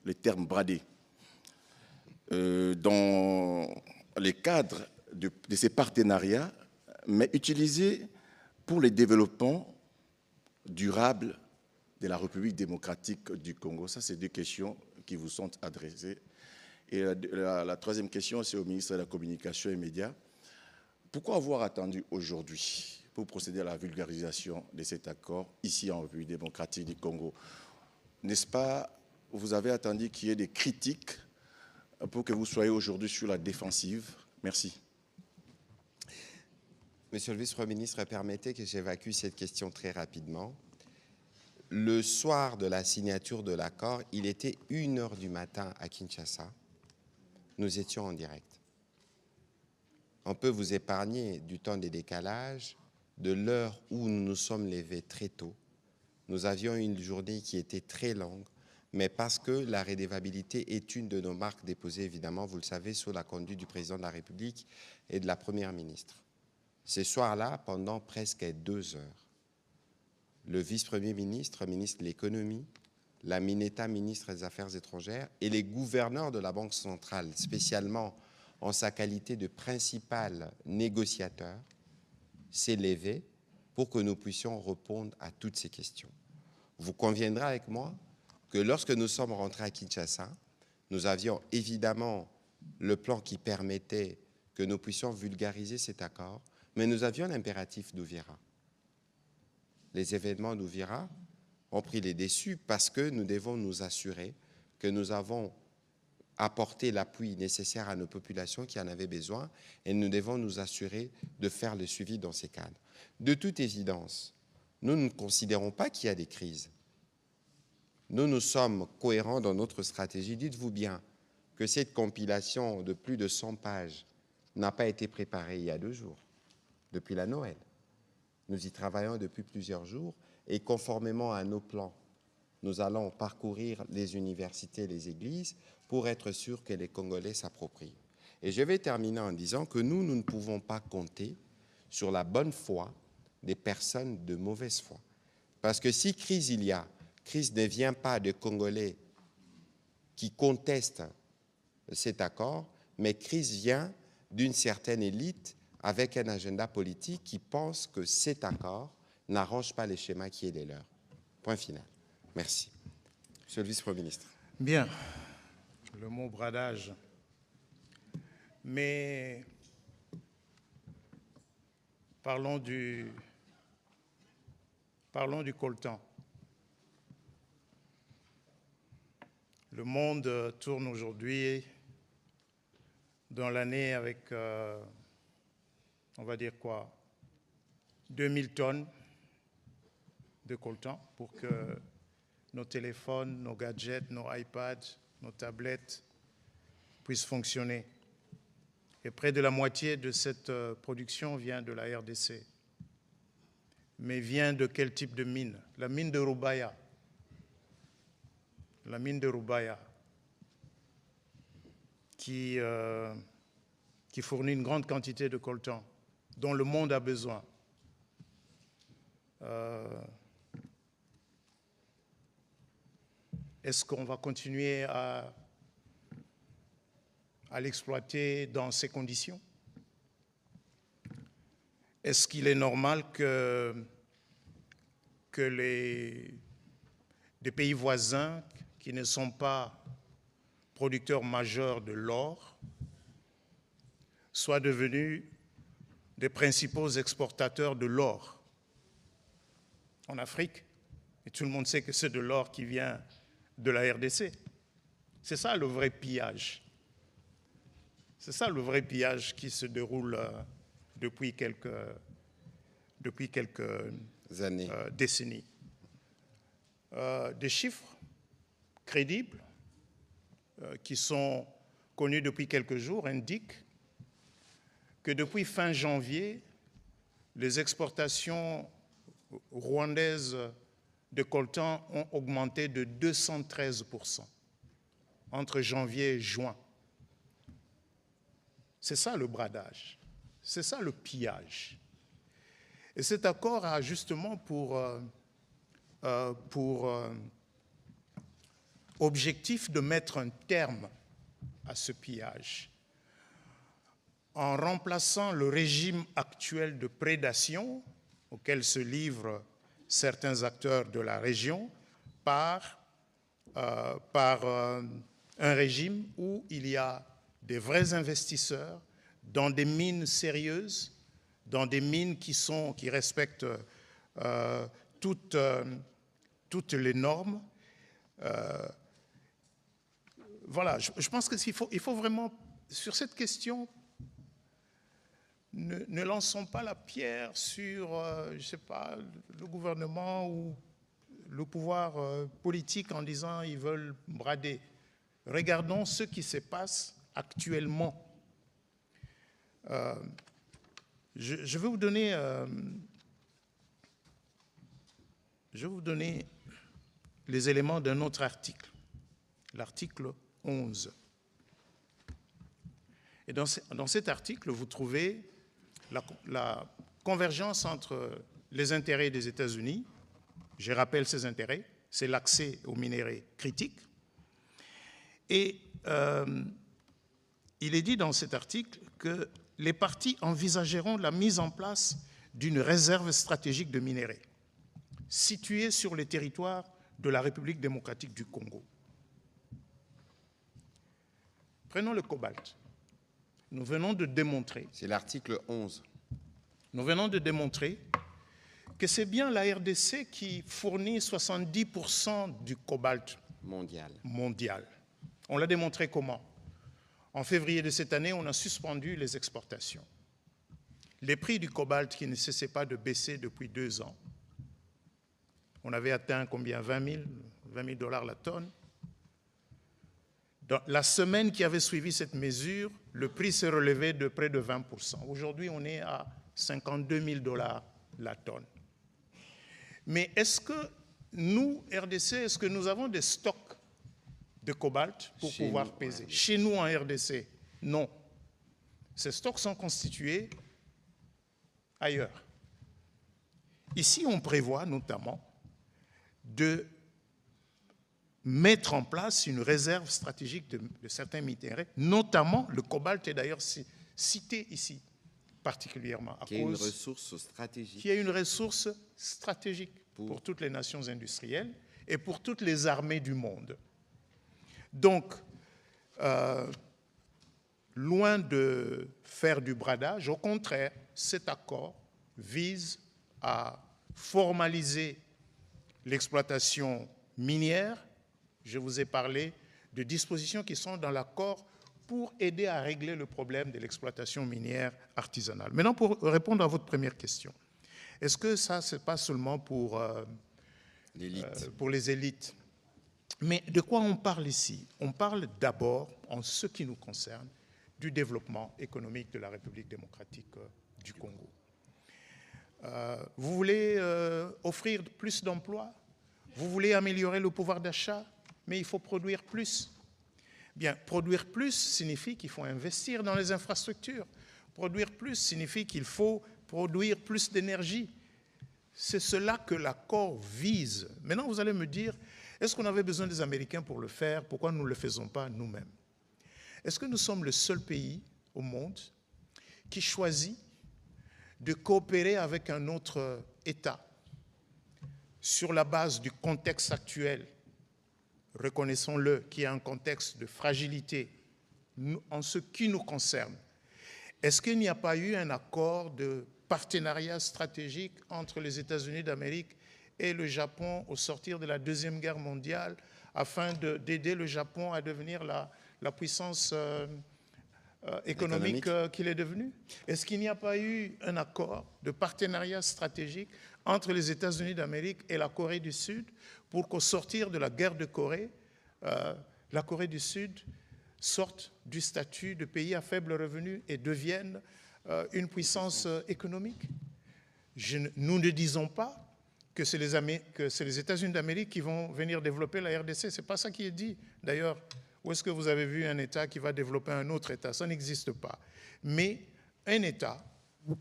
le terme bradé, dans les cadres de ces partenariats, mais utilisés pour le développement durable de la République démocratique du Congo? Ça, c'est deux questions qui vous sont adressées. Et la troisième question, c'est au ministre de la Communication et Médias. Pourquoi avoir attendu aujourd'hui pour procéder à la vulgarisation de cet accord ici en République démocratique du Congo? N'est-ce pas, vous avez attendu qu'il y ait des critiques pour que vous soyez aujourd'hui sur la défensive? Merci. Monsieur le vice-premier ministre, permettez que j'évacue cette question très rapidement. Le soir de la signature de l'accord, il était 1h du matin à Kinshasa. Nous étions en direct. On peut vous épargner du temps des décalages, de l'heure où nous nous sommes levés très tôt. Nous avions une journée qui était très longue, mais parce que la redevabilité est une de nos marques déposées, évidemment, vous le savez, sous la conduite du président de la République et de la première ministre. Ce soir-là, pendant presque 2 heures, le vice-premier ministre, ministre de l'économie, la Mineta, ministre des Affaires étrangères, et les gouverneurs de la Banque centrale, spécialement en sa qualité de principal négociateur, s'est levé pour que nous puissions répondre à toutes ces questions. Vous conviendrez avec moi que lorsque nous sommes rentrés à Kinshasa, nous avions évidemment le plan qui permettait que nous puissions vulgariser cet accord, mais nous avions l'impératif d'Uvira. Les événements d'Uvira ont pris les dessus parce que nous devons nous assurer que nous avons apporté l'appui nécessaire à nos populations qui en avaient besoin et nous devons nous assurer de faire le suivi dans ces cadres. De toute évidence, nous ne considérons pas qu'il y a des crises. Nous sommes cohérents dans notre stratégie. Dites-vous bien que cette compilation de plus de 100 pages n'a pas été préparée il y a 2 jours, depuis la Noël. Nous y travaillons depuis plusieurs jours et conformément à nos plans, nous allons parcourir les universités et les églises pour être sûrs que les Congolais s'approprient. Et je vais terminer en disant que nous ne pouvons pas compter sur la bonne foi des personnes de mauvaise foi. Parce que si crise il y a, crise ne vient pas de Congolais qui contestent cet accord, mais crise vient d'une certaine élite avec un agenda politique qui pense que cet accord n'arrange pas les schémas qui est les leurs. Point final. Merci. Monsieur le vice-premier ministre. Bien, le mot bradage. Mais parlons du coltan. Le monde tourne aujourd'hui dans l'année avec, on va dire quoi, 2000 tonnes de coltan pour que nos téléphones, nos gadgets, nos iPads, nos tablettes puissent fonctionner. Et près de la moitié de cette production vient de la RDC. Mais vient de quel type de mine? La mine de Rubaya. la mine de Rubaya, qui fournit une grande quantité de coltan dont le monde a besoin. Est-ce qu'on va continuer à l'exploiter dans ces conditions? Est-ce qu'il est normal que des pays voisins qui ne sont pas producteurs majeurs de l'or soient devenus des principaux exportateurs de l'or en Afrique? Et tout le monde sait que c'est de l'or qui vient de la RDC. C'est ça le vrai pillage. C'est ça le vrai pillage qui se déroule depuis quelques années, décennies. Des chiffres crédibles qui sont connus depuis quelques jours indiquent que depuis fin janvier, les exportations rwandaises de coltan ont augmenté de 213% entre janvier et juin. C'est ça le bradage, c'est ça le pillage. Et cet accord a justement pour objectif de mettre un terme à ce pillage en remplaçant le régime actuel de prédation auquel se livrent certains acteurs de la région par un régime où il y a des vrais investisseurs dans des mines sérieuses, dans des mines qui respectent toutes les normes. Voilà, je pense qu'il faut vraiment, sur cette question, ne lançons pas la pierre sur, je ne sais pas, le gouvernement ou le pouvoir politique en disant qu'ils veulent brader. Regardons ce qui se passe actuellement. Je vais vous donner les éléments d'un autre article, l'article 11. Et dans cet article, vous trouvez la convergence entre les intérêts des États-Unis, je rappelle ces intérêts, c'est l'accès aux minéraux critiques, et il est dit dans cet article que les parties envisageront la mise en place d'une réserve stratégique de minéraux située sur les territoires de la République démocratique du Congo. Prenons le cobalt. Nous venons de démontrer... C'est l'article 11. Nous venons de démontrer que c'est bien la RDC qui fournit 70% du cobalt mondial. On l'a démontré comment? En février de cette année, on a suspendu les exportations. Les prix du cobalt qui ne cessaient pas de baisser depuis 2 ans. On avait atteint combien? 20 000 dollars la tonne. Dans la semaine qui avait suivi cette mesure, le prix s'est relevé de près de 20%. Aujourd'hui, on est à 52 000 dollars la tonne. Mais est-ce que nous, RDC, est-ce que nous avons des stocks de cobalt pour pouvoir peser? Chez nous, en RDC, non. Ces stocks sont constitués ailleurs. Ici, on prévoit notamment de mettre en place une réserve stratégique de certains minéraux, notamment le cobalt est d'ailleurs cité ici particulièrement à cause une ressource stratégique. Qui est une ressource stratégique pour toutes les nations industrielles et pour toutes les armées du monde. Donc, loin de faire du bradage, au contraire, cet accord vise à formaliser l'exploitation minière. Je vous ai parlé de dispositions qui sont dans l'accord pour aider à régler le problème de l'exploitation minière artisanale. Maintenant, pour répondre à votre première question, est-ce que ça, ce n'est pas seulement pour les élites? Mais de quoi on parle ici? On parle d'abord, en ce qui nous concerne, du développement économique de la République démocratique du Congo. Vous voulez offrir plus d'emplois? Vous voulez améliorer le pouvoir d'achat? mais il faut produire plus. Bien, produire plus signifie qu'il faut investir dans les infrastructures. Produire plus signifie qu'il faut produire plus d'énergie. C'est cela que l'accord vise. Maintenant, vous allez me dire, est-ce qu'on avait besoin des Américains pour le faire? Pourquoi nous ne le faisons pas nous-mêmes? Est-ce que nous sommes le seul pays au monde qui choisit de coopérer avec un autre État sur la base du contexte actuel, reconnaissons-le, qui est un contexte de fragilité en ce qui nous concerne? Est-ce qu'il n'y a pas eu un accord de partenariat stratégique entre les États-Unis d'Amérique et le Japon au sortir de la Deuxième Guerre mondiale afin d'aider le Japon à devenir la puissance économique qu'il est devenu? Est-ce qu'il n'y a pas eu un accord de partenariat stratégique entre les États-Unis d'Amérique et la Corée du Sud pour qu'au sortir de la guerre de Corée, la Corée du Sud sorte du statut de pays à faible revenu et devienne une puissance économique? Nous ne disons pas que c'est les États-Unis d'Amérique qui vont venir développer la RDC. Ce n'est pas ça qui est dit. D'ailleurs, où est-ce que vous avez vu un État qui va développer un autre État? Ça n'existe pas. Mais un État,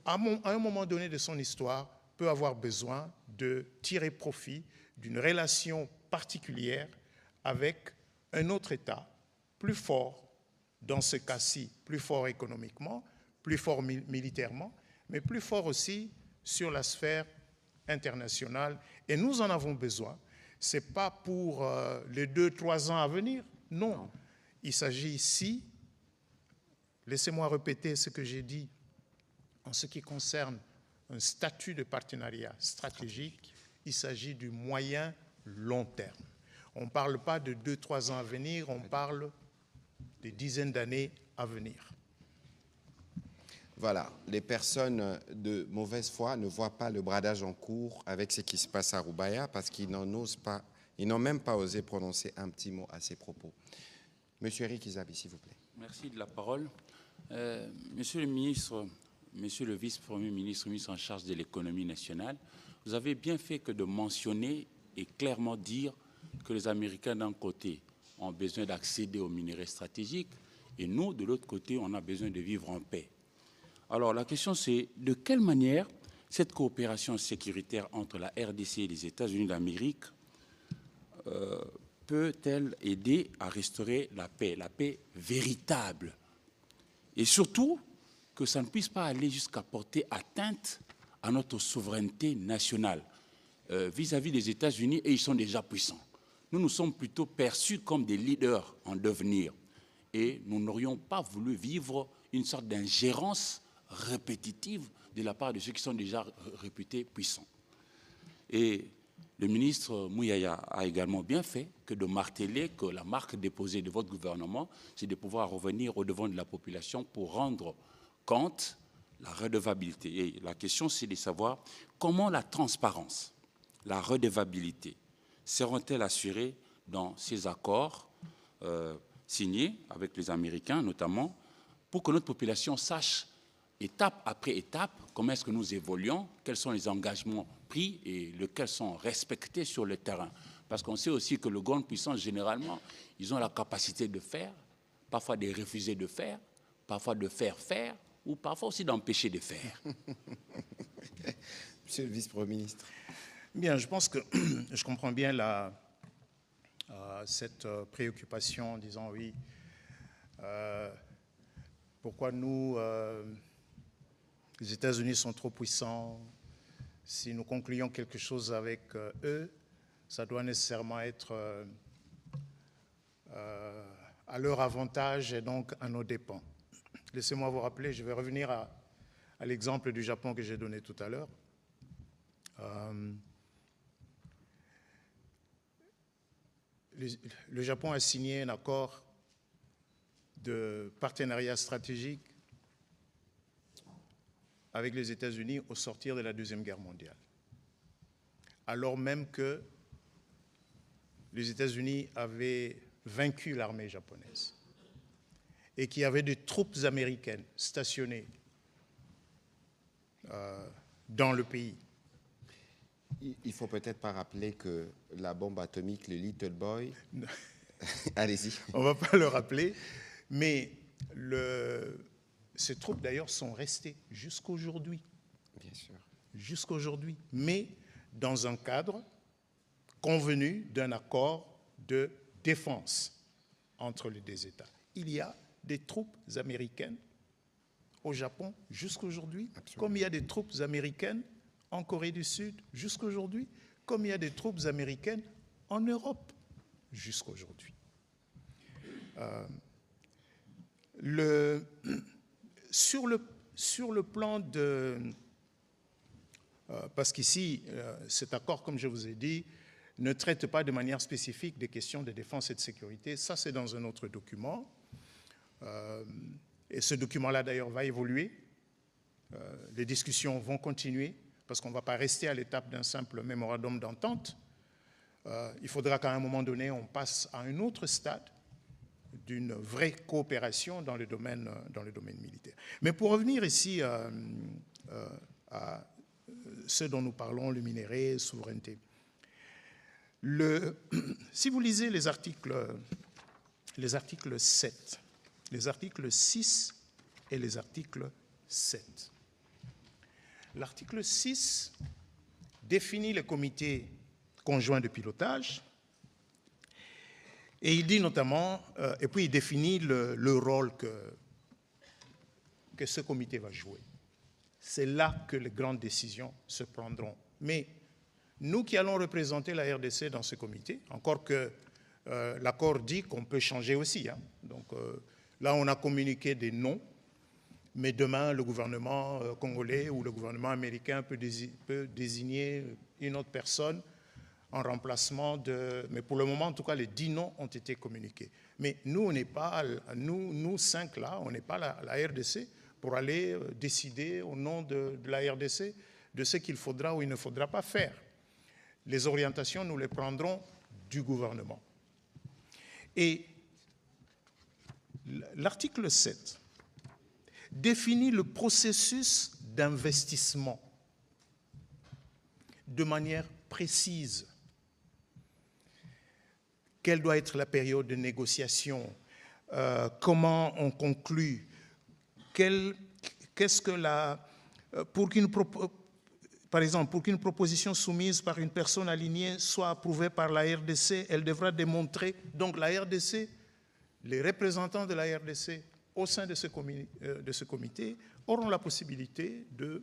à un moment donné de son histoire, peut avoir besoin de tirer profit d'une relation particulière avec un autre État, plus fort, dans ce cas-ci, plus fort économiquement, plus fort militairement, mais plus fort aussi sur la sphère internationale. Et nous en avons besoin. Ce n'est pas pour les 2-3 ans à venir, non. Il s'agit ici, laissez-moi répéter ce que j'ai dit en ce qui concerne un statut de partenariat stratégique, il s'agit du moyen long terme. On ne parle pas de 2-3 ans à venir, on parle des dizaines d'années à venir. Voilà, les personnes de mauvaise foi ne voient pas le bradage en cours avec ce qui se passe à Roubaïa parce qu'ils n'ont même pas osé prononcer un petit mot à ces propos. Monsieur Eric Izabi, s'il vous plaît. Merci de la parole. Monsieur le ministre, monsieur le vice-premier ministre, ministre en charge de l'économie nationale, vous avez bien fait que de mentionner et clairement dire que les Américains d'un côté ont besoin d'accéder aux minerais stratégiques et nous, de l'autre côté, on a besoin de vivre en paix. Alors la question c'est de quelle manière cette coopération sécuritaire entre la RDC et les États-Unis d'Amérique peut-elle aider à restaurer la paix véritable, et surtout que ça ne puisse pas aller jusqu'à porter atteinte à notre souveraineté nationale vis-à-vis des États-Unis, et ils sont déjà puissants. Nous sommes plutôt perçus comme des leaders en devenir, et nous n'aurions pas voulu vivre une sorte d'ingérence répétitive de la part de ceux qui sont déjà réputés puissants. Et le ministre Mouyaya a également bien fait que de marteler que la marque déposée de votre gouvernement, c'est de pouvoir revenir au devant de la population pour rendre compte la redevabilité. Et la question, c'est de savoir comment la transparence, la redevabilité, seront-elles assurées dans ces accords signés avec les Américains, notamment, pour que notre population sache étape après étape, comment est-ce que nous évoluons, quels sont les engagements pris et lesquels sont respectés sur le terrain. Parce qu'on sait aussi que les grandes puissances, généralement, ils ont la capacité de faire, parfois de refuser de faire, parfois de faire, ou parfois aussi d'empêcher de faire. Monsieur le vice-premier ministre. Bien, je pense que je comprends bien cette préoccupation en disant oui, pourquoi nous... les États-Unis sont trop puissants. Si nous concluons quelque chose avec eux, ça doit nécessairement être à leur avantage et donc à nos dépens. Laissez-moi vous rappeler, je vais revenir à l'exemple du Japon que j'ai donné tout à l'heure. Le Japon a signé un accord de partenariat stratégique avec les États-Unis au sortir de la Deuxième Guerre mondiale, alors même que les États-Unis avaient vaincu l'armée japonaise et qu'il y avait des troupes américaines stationnées dans le pays. Il ne faut peut-être pas rappeler que la bombe atomique, le Little Boy, Allez-y. On ne va pas le rappeler. Mais ces troupes, d'ailleurs, sont restées jusqu'aujourd'hui. Bien sûr. Jusqu'aujourd'hui. Mais dans un cadre convenu d'un accord de défense entre les deux États. Il y a des troupes américaines au Japon jusqu'aujourd'hui, comme il y a des troupes américaines en Corée du Sud jusqu'aujourd'hui, comme il y a des troupes américaines en Europe jusqu'aujourd'hui. Sur le plan de... parce qu'ici, cet accord, comme je vous ai dit, ne traite pas de manière spécifique des questions de défense et de sécurité. Ça, c'est dans un autre document. Et ce document-là, d'ailleurs, va évoluer. Les discussions vont continuer, parce qu'on ne va pas rester à l'étape d'un simple mémorandum d'entente. Il faudra qu'à un moment donné, on passe à un autre stade d'une vraie coopération dans le domaine militaire. Mais pour revenir ici à ce dont nous parlons, le minerai, souveraineté. Si vous lisez les articles 7, les articles 6 et les articles 7. L'article 6 définit les comités conjoints de pilotage et il dit notamment, et puis il définit le rôle que ce comité va jouer. C'est là que les grandes décisions se prendront. Mais nous qui allons représenter la RDC dans ce comité, encore que l'accord dit qu'on peut changer aussi. Hein. Donc là, on a communiqué des noms, mais demain, le gouvernement congolais ou le gouvernement américain peut désigner une autre personne en remplacement de... Mais pour le moment, en tout cas, les 10 noms ont été communiqués. Mais nous, on n'est pas, nous 5 là, on n'est pas la RDC pour aller décider au nom de la RDC de ce qu'il faudra ou il ne faudra pas faire. Les orientations, nous les prendrons du gouvernement. Et l'article 7 définit le processus d'investissement de manière précise. Quelle doit être la période de négociation? Comment on conclut? Qu'est-ce que par exemple, pour qu'une proposition soumise par une personne alignée soit approuvée par la RDC, elle devra démontrer, donc la RDC, les représentants de la RDC au sein de ce comité auront la possibilité de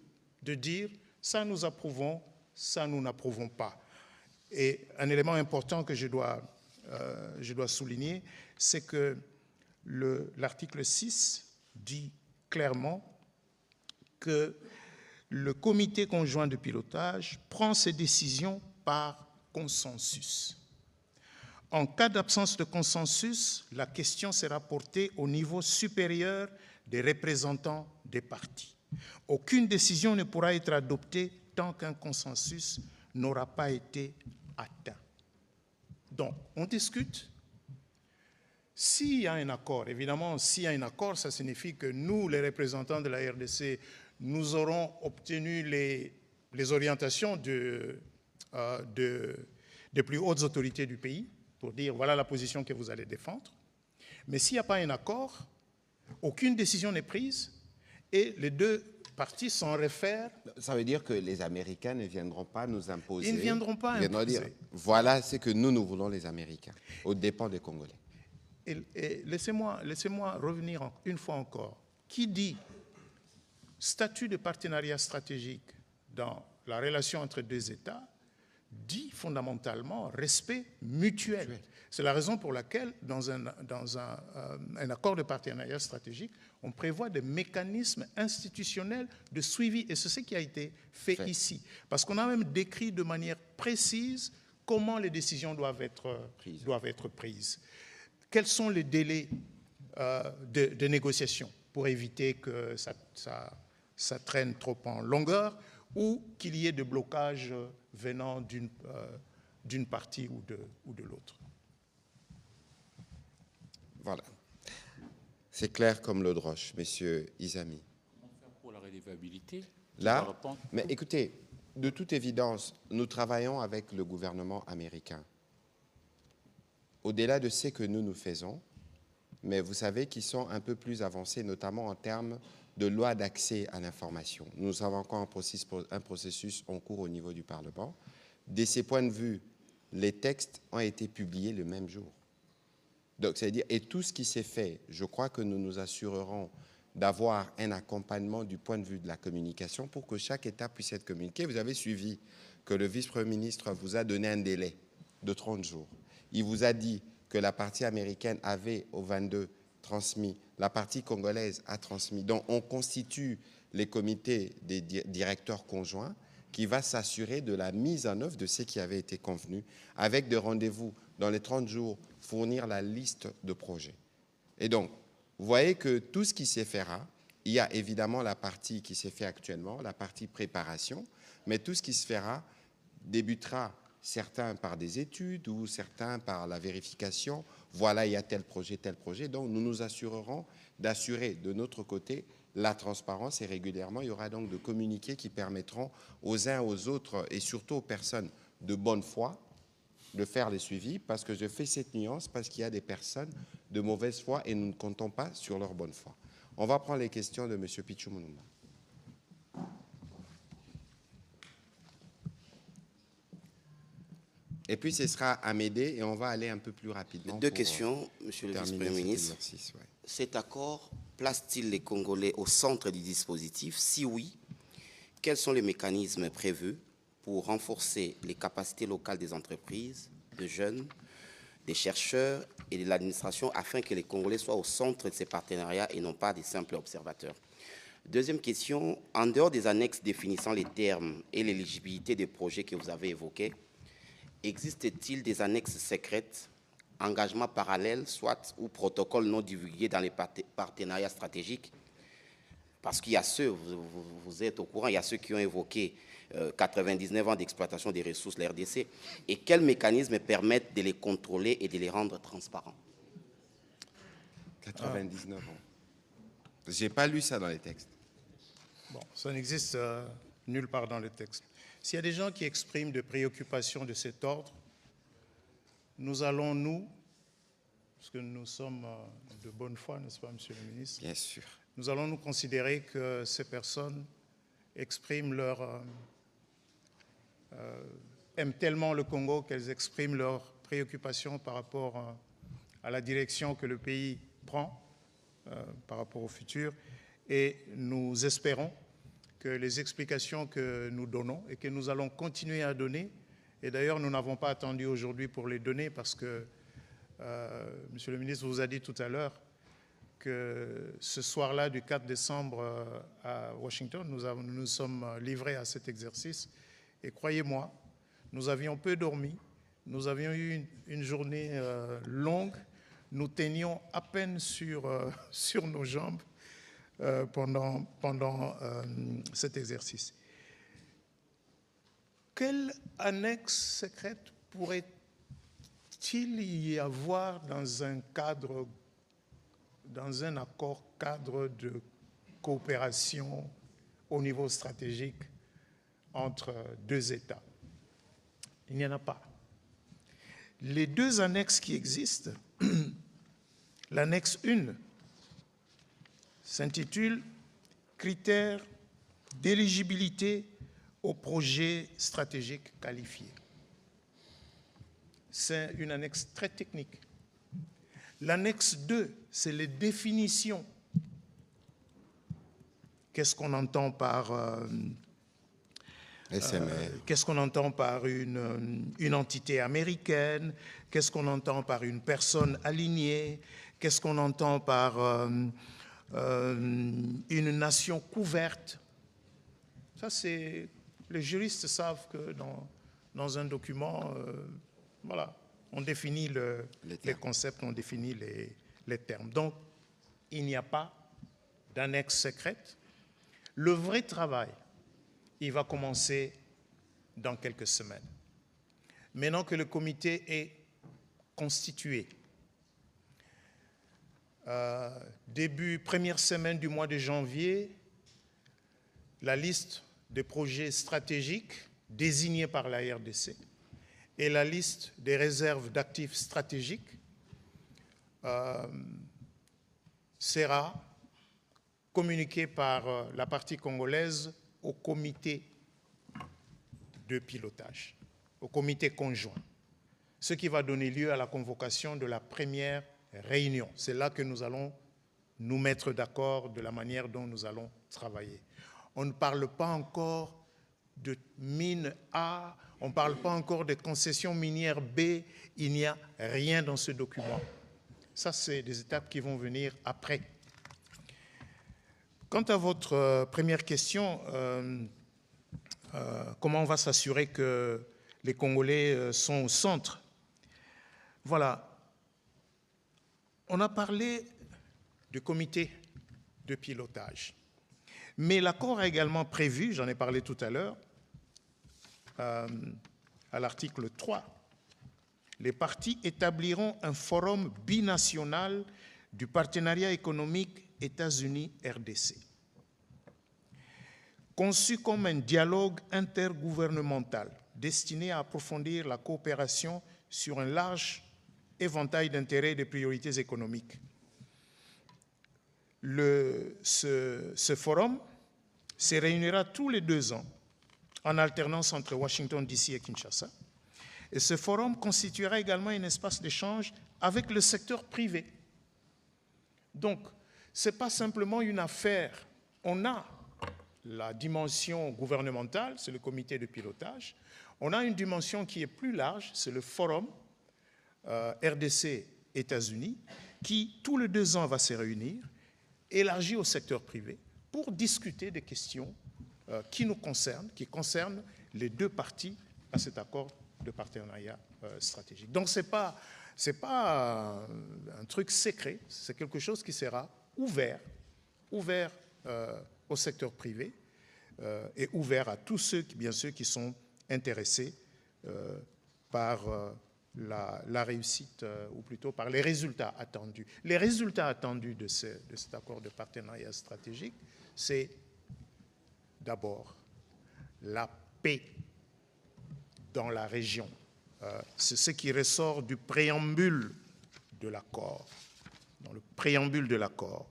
dire ça nous approuvons, ça nous n'approuvons pas. Et un élément important que je dois souligner, c'est que l'article 6 dit clairement que le comité conjoint de pilotage prend ses décisions par consensus. En cas d'absence de consensus, la question sera portée au niveau supérieur des représentants des partis. Aucune décision ne pourra être adoptée tant qu'un consensus n'aura pas été atteint. Donc, on discute. S'il y a un accord, évidemment, s'il y a un accord, ça signifie que nous, les représentants de la RDC, nous aurons obtenu les orientations des plus hautes autorités du pays pour dire voilà la position que vous allez défendre. Mais s'il n'y a pas un accord, aucune décision n'est prise et les deux parties s'en réfèrent. Ça veut dire que les Américains ne viendront pas nous imposer. Ils ne viendront pas imposer. Dire, voilà ce que nous voulons les Américains, aux dépens des Congolais. Et laissez-moi revenir une fois encore. Qui dit statut de partenariat stratégique dans la relation entre deux États dit fondamentalement respect mutuel. C'est la raison pour laquelle, dans un accord de partenariat stratégique, on prévoit des mécanismes institutionnels de suivi. Et c'est ce qui a été fait ici. Parce qu'on a même décrit de manière précise comment les décisions doivent être prises. Quels sont les délais de négociation pour éviter que ça traîne trop en longueur ou qu'il y ait des blocages venant d'une partie ou de l'autre. Voilà. C'est clair comme l'eau de roche, messieurs Izami. Comment faire pour la relevabilité? Là, mais écoutez, de toute évidence, nous travaillons avec le gouvernement américain. au-delà de ce que nous faisons, mais vous savez qu'ils sont un peu plus avancés, notamment en termes de loi d'accès à l'information. Nous avons encore un processus en cours au niveau du Parlement. De ces points de vue, les textes ont été publiés le même jour. Donc, c'est-à-dire, et tout ce qui s'est fait, je crois que nous nous assurerons d'avoir un accompagnement du point de vue de la communication pour que chaque étape puisse être communiquée. Vous avez suivi que le vice-premier ministre vous a donné un délai de 30 jours. Il vous a dit que la partie américaine avait au 22 transmis, la partie congolaise a transmis. Donc, on constitue les comités des directeurs conjoints qui va s'assurer de la mise en œuvre de ce qui avait été convenu, avec des rendez-vous dans les 30 jours, fournir la liste de projets. Et donc, vous voyez que tout ce qui s'est fera, il y a évidemment la partie qui s'est fait actuellement, la partie préparation, mais tout ce qui se fera débutera, certains par des études ou certains par la vérification. Voilà, il y a tel projet, tel projet. Donc, nous nous assurerons d'assurer de notre côté la transparence et régulièrement, il y aura donc de communiqués qui permettront aux uns aux autres et surtout aux personnes de bonne foi de faire les suivis, parce que je fais cette nuance, parce qu'il y a des personnes de mauvaise foi et nous ne comptons pas sur leur bonne foi. On va prendre les questions de M. Pichou Mounumba. Et puis ce sera à m'aider et on va aller un peu plus rapidement. Deux questions, Monsieur le Vice-Premier ministre. Ouais. Cet accord place-t-il les Congolais au centre du dispositif? Si oui, quels sont les mécanismes prévus pour renforcer les capacités locales des entreprises, des jeunes, des chercheurs et de l'administration afin que les Congolais soient au centre de ces partenariats et non pas des simples observateurs? Deuxième question, en dehors des annexes définissant les termes et l'éligibilité des projets que vous avez évoqués, existe-t-il des annexes secrètes, engagements parallèles, soit ou protocoles non divulgués dans les partenariats stratégiques? Parce qu'il y a ceux, vous êtes au courant, il y a ceux qui ont évoqué 99 ans d'exploitation des ressources de la RDC. Et quels mécanismes permettent de les contrôler et de les rendre transparents? 99 ans. Je n'ai pas lu ça dans les textes. Bon, ça n'existe nulle part dans les textes. S'il y a des gens qui expriment des préoccupations de cet ordre, nous allons, nous, parce que nous sommes de bonne foi, n'est-ce pas, Monsieur le ministre? Bien sûr. Nous allons nous considérer que ces personnes expriment leur... aiment tellement le Congo qu'elles expriment leurs préoccupations par rapport à la direction que le pays prend par rapport au futur. Et nous espérons que les explications que nous donnons et que nous allons continuer à donner, et d'ailleurs nous n'avons pas attendu aujourd'hui pour les donner parce que Monsieur le ministre vous a dit tout à l'heure que ce soir-là du 4 décembre à Washington, nous nous sommes livrés à cet exercice et croyez-moi, nous avions peu dormi, nous avions eu une journée longue, nous tenions à peine sur nos jambes pendant cet exercice. Quelle annexe secrète pourrait-il y avoir dans un accord cadre de coopération au niveau stratégique entre deux États? Il n'y en a pas. Les deux annexes qui existent, l'annexe 1 s'intitule « Critères d'éligibilité aux projets stratégiques qualifiés ». C'est une annexe très technique. L'annexe 2, c'est les définitions. Qu'est-ce qu'on entend par qu'est-ce qu'on entend par une entité américaine? Qu'est-ce qu'on entend par une personne alignée? Qu'est-ce qu'on entend par une nation couverte? Ça, c'est... Les juristes savent que dans un document, voilà, on définit les concepts, on définit les termes. Donc, il n'y a pas d'annexe secrète. Le vrai travail, il va commencer dans quelques semaines. Maintenant que le comité est constitué, première semaine du mois de janvier, la liste des projets stratégiques désignés par la RDC et la liste des réserves d'actifs stratégiques sera communiquée par la partie congolaise au comité de pilotage, au comité conjoint, ce qui va donner lieu à la convocation de la première réunion. C'est là que nous allons nous mettre d'accord de la manière dont nous allons travailler. On ne parle pas encore de mine A, on ne parle pas encore de concession minière B, il n'y a rien dans ce document. Ça, c'est des étapes qui vont venir après. Quant à votre première question, comment on va s'assurer que les Congolais sont au centre? Voilà. On a parlé du comité de pilotage. Mais l'accord a également prévu, j'en ai parlé tout à l'heure, à l'article 3, les parties établiront un forum binational du partenariat économique États-Unis-RDC, conçu comme un dialogue intergouvernemental destiné à approfondir la coopération sur un large éventail d'intérêts et de priorités économiques. Ce forum se réunira tous les 2 ans en alternance entre Washington DC et Kinshasa. Et ce forum constituera également un espace d'échange avec le secteur privé. Donc, ce n'est pas simplement une affaire. On a la dimension gouvernementale, c'est le comité de pilotage. On a une dimension qui est plus large, c'est le forum RDC-États-Unis, qui, tous les 2 ans, va se réunir, élargi au secteur privé, pour discuter des questions qui nous concernent, qui concernent les 2 parties à cet accord de partenariat stratégique. Donc, ce n'est pas un truc secret, c'est quelque chose qui sera ouvert au secteur privé et ouvert à tous ceux, bien sûr, qui sont intéressés par la réussite, ou plutôt par les résultats attendus. Les résultats attendus de cet accord de partenariat stratégique, c'est d'abord la paix dans la région. C'est ce qui ressort du préambule de l'accord. Dans le préambule de l'accord,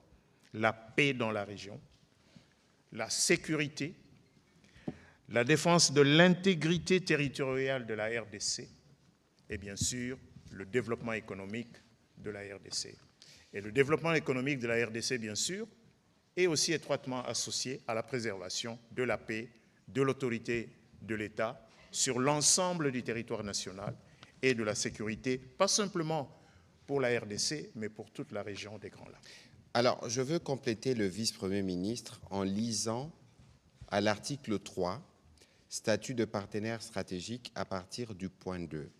la paix dans la région, la sécurité, la défense de l'intégrité territoriale de la RDC et bien sûr le développement économique de la RDC. Et le développement économique de la RDC, bien sûr, est aussi étroitement associé à la préservation de la paix, de l'autorité de l'État sur l'ensemble du territoire national et de la sécurité, pas simplement pour la RDC, mais pour toute la région des Grands Lacs. Alors, je veux compléter le vice-premier ministre en lisant à l'article 3, statut de partenaire stratégique à partir du point 2.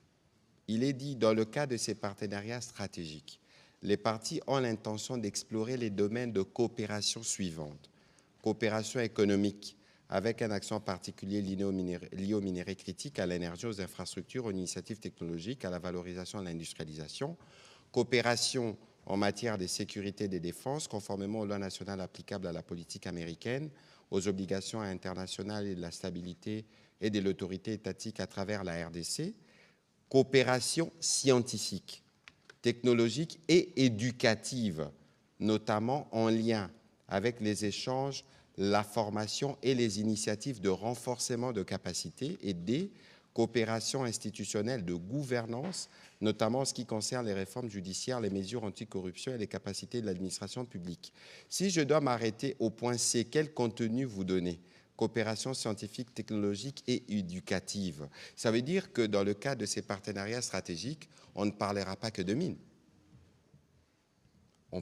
Il est dit, dans le cas de ces partenariats stratégiques, les parties ont l'intention d'explorer les domaines de coopération suivantes. Coopération économique, avec un accent particulier lié aux minerais critiques, à l'énergie, aux infrastructures, aux initiatives technologiques, à la valorisation et à l'industrialisation. Coopération en matière de sécurité et de défense, conformément aux lois nationales applicables à la politique américaine, aux obligations internationales et de la stabilité et de l'autorité étatique à travers la RDC. Coopération scientifique, technologique et éducative, notamment en lien avec les échanges, la formation et les initiatives de renforcement de capacités, et des coopérations institutionnelles de gouvernance, notamment en ce qui concerne les réformes judiciaires, les mesures anticorruption et les capacités de l'administration publique. Si je dois m'arrêter au point C, quel contenu vous donnez? Coopération scientifique, technologique et éducative. Ça veut dire que dans le cadre de ces partenariats stratégiques, on ne parlera pas que de mines. On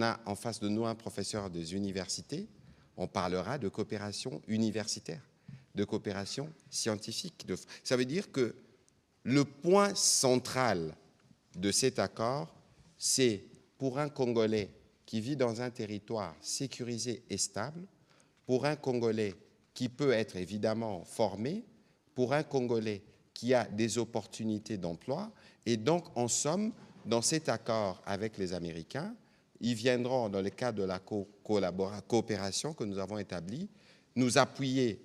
a en face de nous un professeur des universités, on parlera de coopération universitaire, de coopération scientifique. Ça veut dire que le point central de cet accord, c'est pour un Congolais qui vit dans un territoire sécurisé et stable, pour un Congolais qui peut être évidemment formé, pour un Congolais qui a des opportunités d'emploi. Et donc, en somme, dans cet accord avec les Américains, ils viendront, dans le cadre de la coopération que nous avons établie, nous appuyer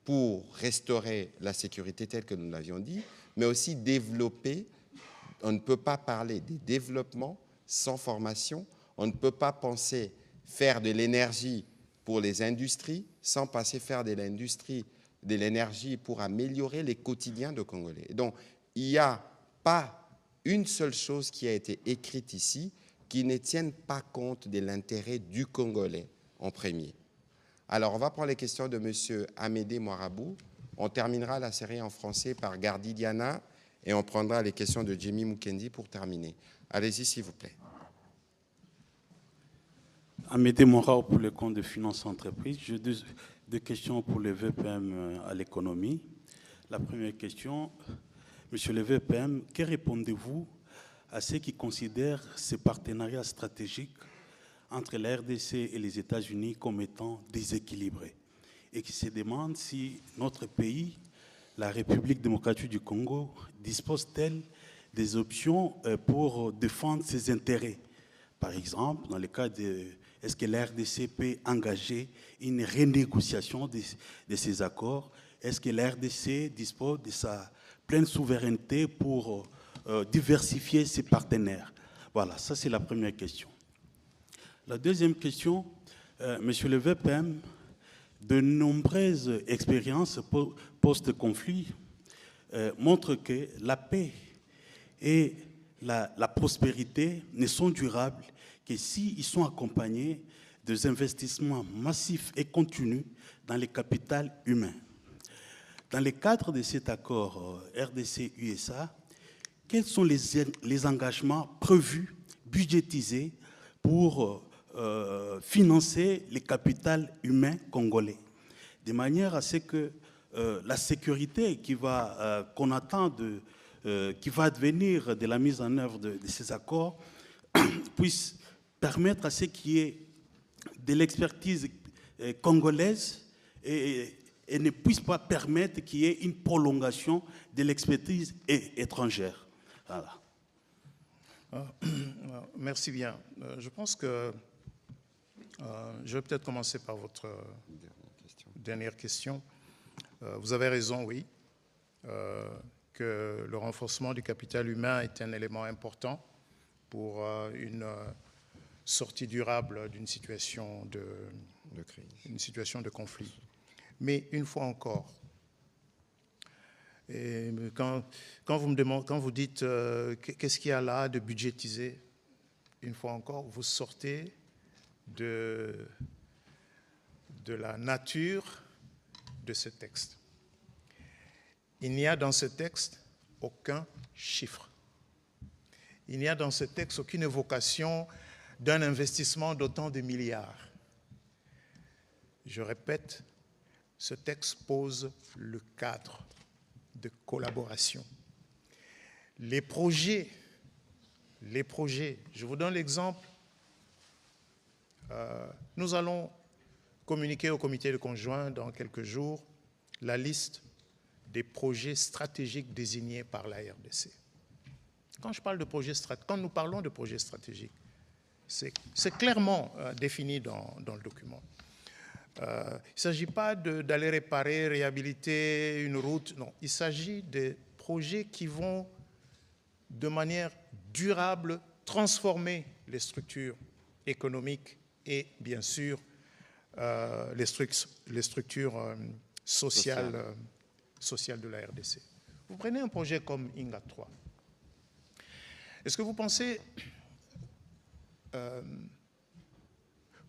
pour restaurer la sécurité telle que nous l'avions dit, mais aussi développer. On ne peut pas parler des développements sans formation. On ne peut pas penser faire de l'énergie pour les industries sans passer faire de l'industrie, de l'énergie pour améliorer les quotidiens de Congolais. Donc, il n'y a pas une seule chose qui a été écrite ici qui ne tienne pas compte de l'intérêt du Congolais en premier. Alors, on va prendre les questions de M. Amédée Moirabou. On terminera la série en français par Gardi Diana et on prendra les questions de Jimmy Mukendi pour terminer. Allez-y, s'il vous plaît. Amédée Moirabou pour le compte de finances entreprises. J'ai deux questions pour le VPM à l'économie. La première question, Monsieur le VPM, que répondez-vous à ceux qui considèrent ces partenariats stratégiques entre la RDC et les États-Unis comme étant déséquilibrés et qui se demandent si notre pays, la République démocratique du Congo, dispose-t-elle des options pour défendre ses intérêts? Par exemple, dans le cas de... Est-ce que la RDC peut engager une renégociation de ces accords? Est-ce que la RDC dispose de sa pleine souveraineté pour diversifier ses partenaires? Voilà, ça c'est la première question. La deuxième question, Monsieur le VPM, de nombreuses expériences post-conflit montrent que la paix et la prospérité ne sont durables que s'ils sont accompagnés des investissements massifs et continus dans le capital humain. Dans le cadre de cet accord RDC-USA, quels sont les engagements prévus, budgétisés pour financer le capital humain congolais, de manière à ce que la sécurité qu'on attend, qui va advenir de la mise en œuvre de ces accords, puisse permettre à ce qu'il y ait de l'expertise congolaise et ne puisse pas permettre qu'il y ait une prolongation de l'expertise étrangère. Voilà. Merci bien. Je pense que je vais peut-être commencer par votre dernière question. Vous avez raison, oui, que le renforcement du capital humain est un élément important pour une sortie durable d'une situation de crise, une situation de conflit. Mais une fois encore, et quand vous dites qu'est-ce qu'il y a là de budgétisé, une fois encore, vous sortez de la nature de ce texte. Il n'y a dans ce texte aucun chiffre. Il n'y a dans ce texte aucune évocation d'un investissement d'autant de milliards. Je répète, ce texte pose le cadre de collaboration. Les projets, je vous donne l'exemple, nous allons communiquer au comité de conjoint dans quelques jours la liste des projets stratégiques désignés par la RDC. Quand nous parlons de projets stratégiques, c'est clairement défini dans le document. Il ne s'agit pas d'aller réparer, réhabiliter une route, non. Il s'agit de projets qui vont, de manière durable, transformer les structures économiques et, bien sûr, les structures sociales de la RDC. Vous prenez un projet comme Inga 3. Est-ce que vous pensez...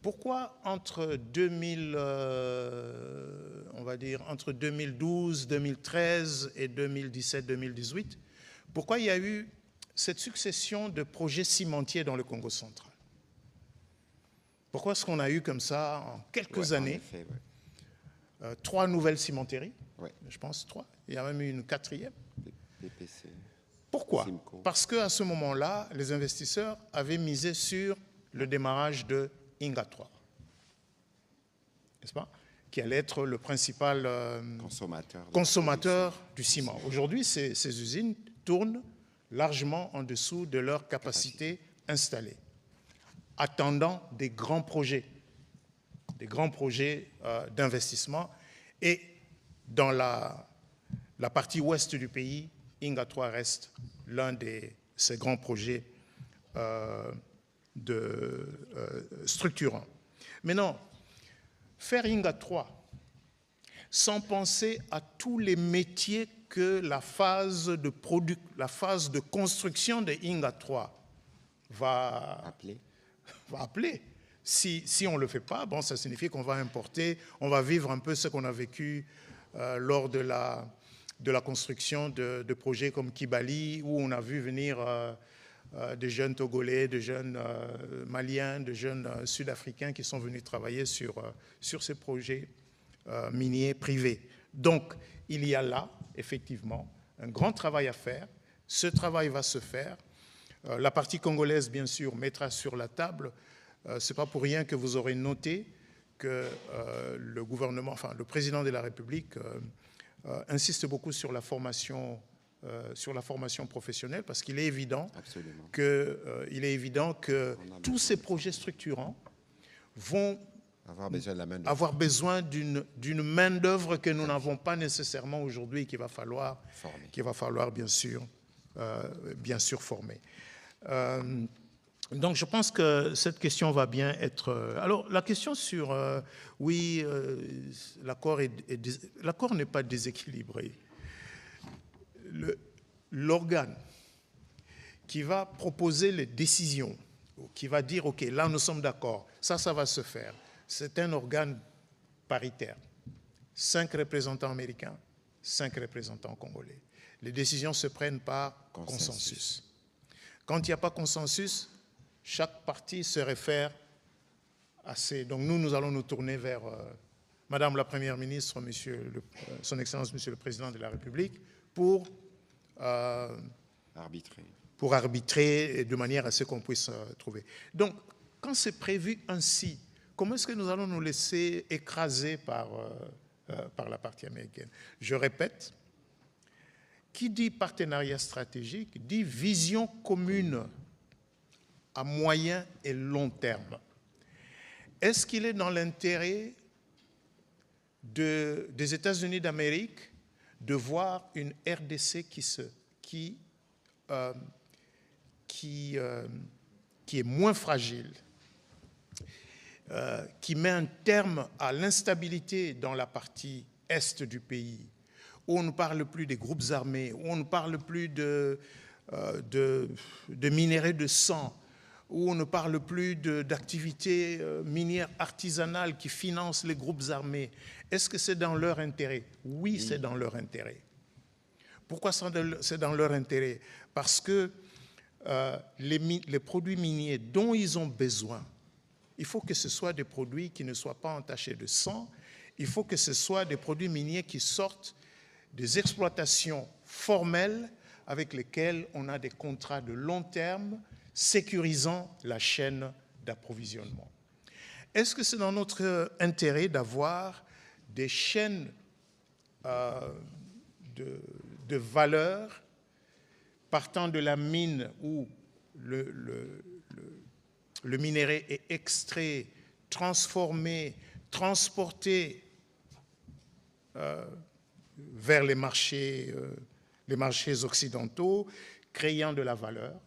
pourquoi entre 2012, 2013 et 2017, 2018, pourquoi il y a eu cette succession de projets cimentiers dans le Congo central? Pourquoi est-ce qu'on a eu comme ça, en quelques années, 3 nouvelles cimenteries? Je pense 3. Il y a même eu une 4e. PPC. Pourquoi? Simco. Parce qu'à ce moment-là, les investisseurs avaient misé sur le démarrage de Inga 3, n'est-ce pas? Qui allait être le principal consommateur du ciment. Aujourd'hui, ces usines tournent largement en dessous de leur capacité installée, attendant des grands projets d'investissement. Et dans la partie ouest du pays, Inga 3 reste l'un de ces grands projets structurants. Maintenant, faire Inga 3 sans penser à tous les métiers que la phase de construction de Inga 3 va appeler. Si on ne le fait pas, bon, ça signifie qu'on va importer, on va vivre un peu ce qu'on a vécu lors de la construction de projets comme Kibali, où on a vu venir des jeunes Togolais, des jeunes Maliens, des jeunes Sud-Africains qui sont venus travailler sur ces projets miniers privés. Donc, il y a là, effectivement, un grand travail à faire. Ce travail va se faire. La partie congolaise, bien sûr, mettra sur la table. Ce n'est pas pour rien que vous aurez noté que le gouvernement, enfin le président de la République insiste beaucoup sur la formation professionnelle, parce qu'il est évident que tous ces projets structurants vont avoir besoin d'une main-d'œuvre que nous n'avons pas nécessairement aujourd'hui et qu'il va falloir bien sûr former. Donc je pense que cette question va bien être... Alors la question sur... l'accord n'est pas déséquilibré. L'organe qui va proposer les décisions, qui va dire, OK, là nous sommes d'accord, ça va se faire, c'est un organe paritaire. 5 représentants américains, 5 représentants congolais. Les décisions se prennent par consensus. Quand il n'y a pas consensus, chaque parti se réfère à ces... Donc nous allons nous tourner vers Madame la Première ministre, Son Excellence Monsieur le Président de la République, pour arbitrer de manière à ce qu'on puisse trouver. Donc, quand c'est prévu ainsi, comment est-ce que nous allons nous laisser écraser par la partie américaine? Je répète, qui dit partenariat stratégique dit vision commune à moyen et long terme. Est-ce qu'il est dans l'intérêt des États-Unis d'Amérique de voir une RDC qui est moins fragile, qui met un terme à l'instabilité dans la partie est du pays, où on ne parle plus des groupes armés, où on ne parle plus de minerais de sang, où on ne parle plus d'activités minières artisanales qui financent les groupes armés. Est-ce que c'est dans leur intérêt? Oui, c'est dans leur intérêt. Pourquoi c'est dans leur intérêt? Parce que les produits miniers dont ils ont besoin, il faut que ce soit des produits qui ne soient pas entachés de sang, il faut que ce soit des produits miniers qui sortent des exploitations formelles avec lesquelles on a des contrats de long terme sécurisant la chaîne d'approvisionnement. Est-ce que c'est dans notre intérêt d'avoir des chaînes de valeur partant de la mine où le minerai est extrait, transformé, transporté vers les marchés occidentaux, créant de la valeur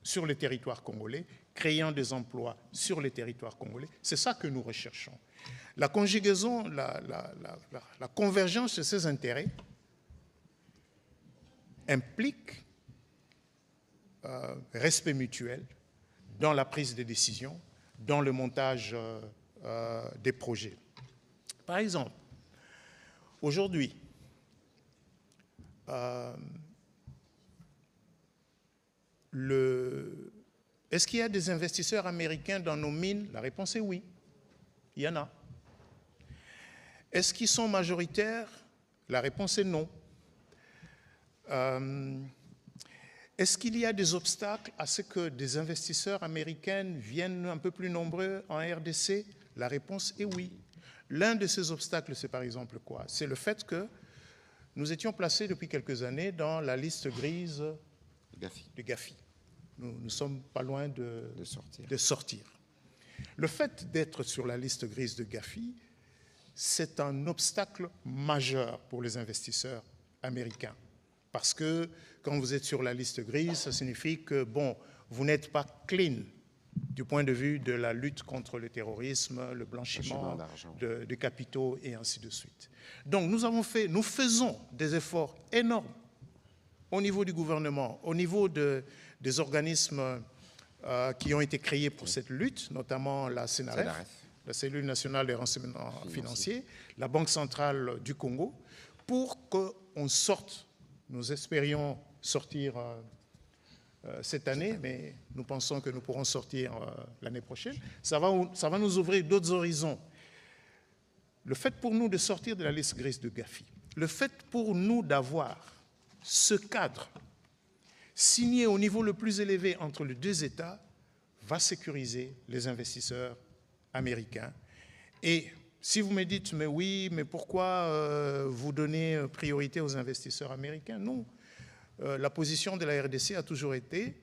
sur le territoire congolais, créant des emplois sur le territoire congolais? C'est ça que nous recherchons. La conjugaison, la convergence de ces intérêts implique respect mutuel dans la prise de décision, dans le montage des projets. Par exemple, aujourd'hui, est-ce qu'il y a des investisseurs américains dans nos mines? La réponse est oui, il y en a. Est-ce qu'ils sont majoritaires? La réponse est non. Est-ce qu'il y a des obstacles à ce que des investisseurs américains viennent un peu plus nombreux en RDC? La réponse est oui. L'un de ces obstacles, c'est par exemple quoi? C'est le fait que nous étions placés depuis quelques années dans la liste grise de Gafi. Nous ne sommes pas loin de sortir. Le fait d'être sur la liste grise de Gafi c'est un obstacle majeur pour les investisseurs américains. Parce que quand vous êtes sur la liste grise, ça signifie que, bon, vous n'êtes pas clean du point de vue de la lutte contre le terrorisme, le blanchiment de capitaux et ainsi de suite. Donc nous faisons des efforts énormes au niveau du gouvernement, au niveau des organismes qui ont été créés pour cette lutte, notamment la CNRF, la Cellule nationale des renseignements financiers, la Banque centrale du Congo, pour qu'on sorte. Nous espérions sortir cette année, mais nous pensons que nous pourrons sortir l'année prochaine. Ça va nous ouvrir d'autres horizons. Le fait pour nous de sortir de la liste grise de Gafi, le fait pour nous d'avoir ce cadre signé au niveau le plus élevé entre les deux États va sécuriser les investisseurs américains. Et si vous me dites, mais oui, mais pourquoi vous donnez priorité aux investisseurs américains? Non. La position de la RDC a toujours été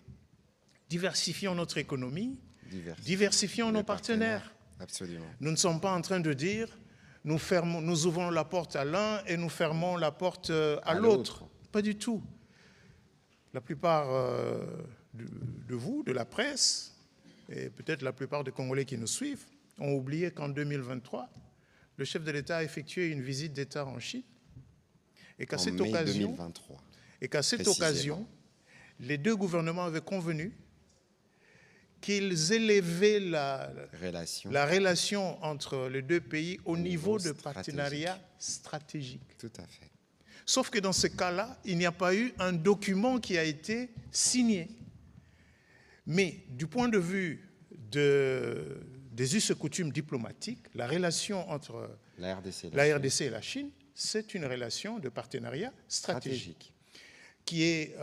diversifions notre économie, diversifions nos partenaires. Absolument. Nous ne sommes pas en train de dire nous ouvrons la porte à l'un et nous fermons la porte à l'autre. Pas du tout. La plupart de vous, de la presse, et peut-être la plupart des Congolais qui nous suivent, ont oublié qu'en 2023, le chef de l'État a effectué une visite d'État en Chine et qu'à cette occasion, 2023. Et qu'à cette occasion, les deux gouvernements avaient convenu qu'ils élevaient la relation entre les deux pays au niveau de partenariat stratégique. Tout à fait. Sauf que dans ce cas-là, il n'y a pas eu un document qui a été signé. Mais du point de vue des us et coutumes diplomatiques, la relation entre la RDC et la Chine, c'est une relation de partenariat stratégique. Qui est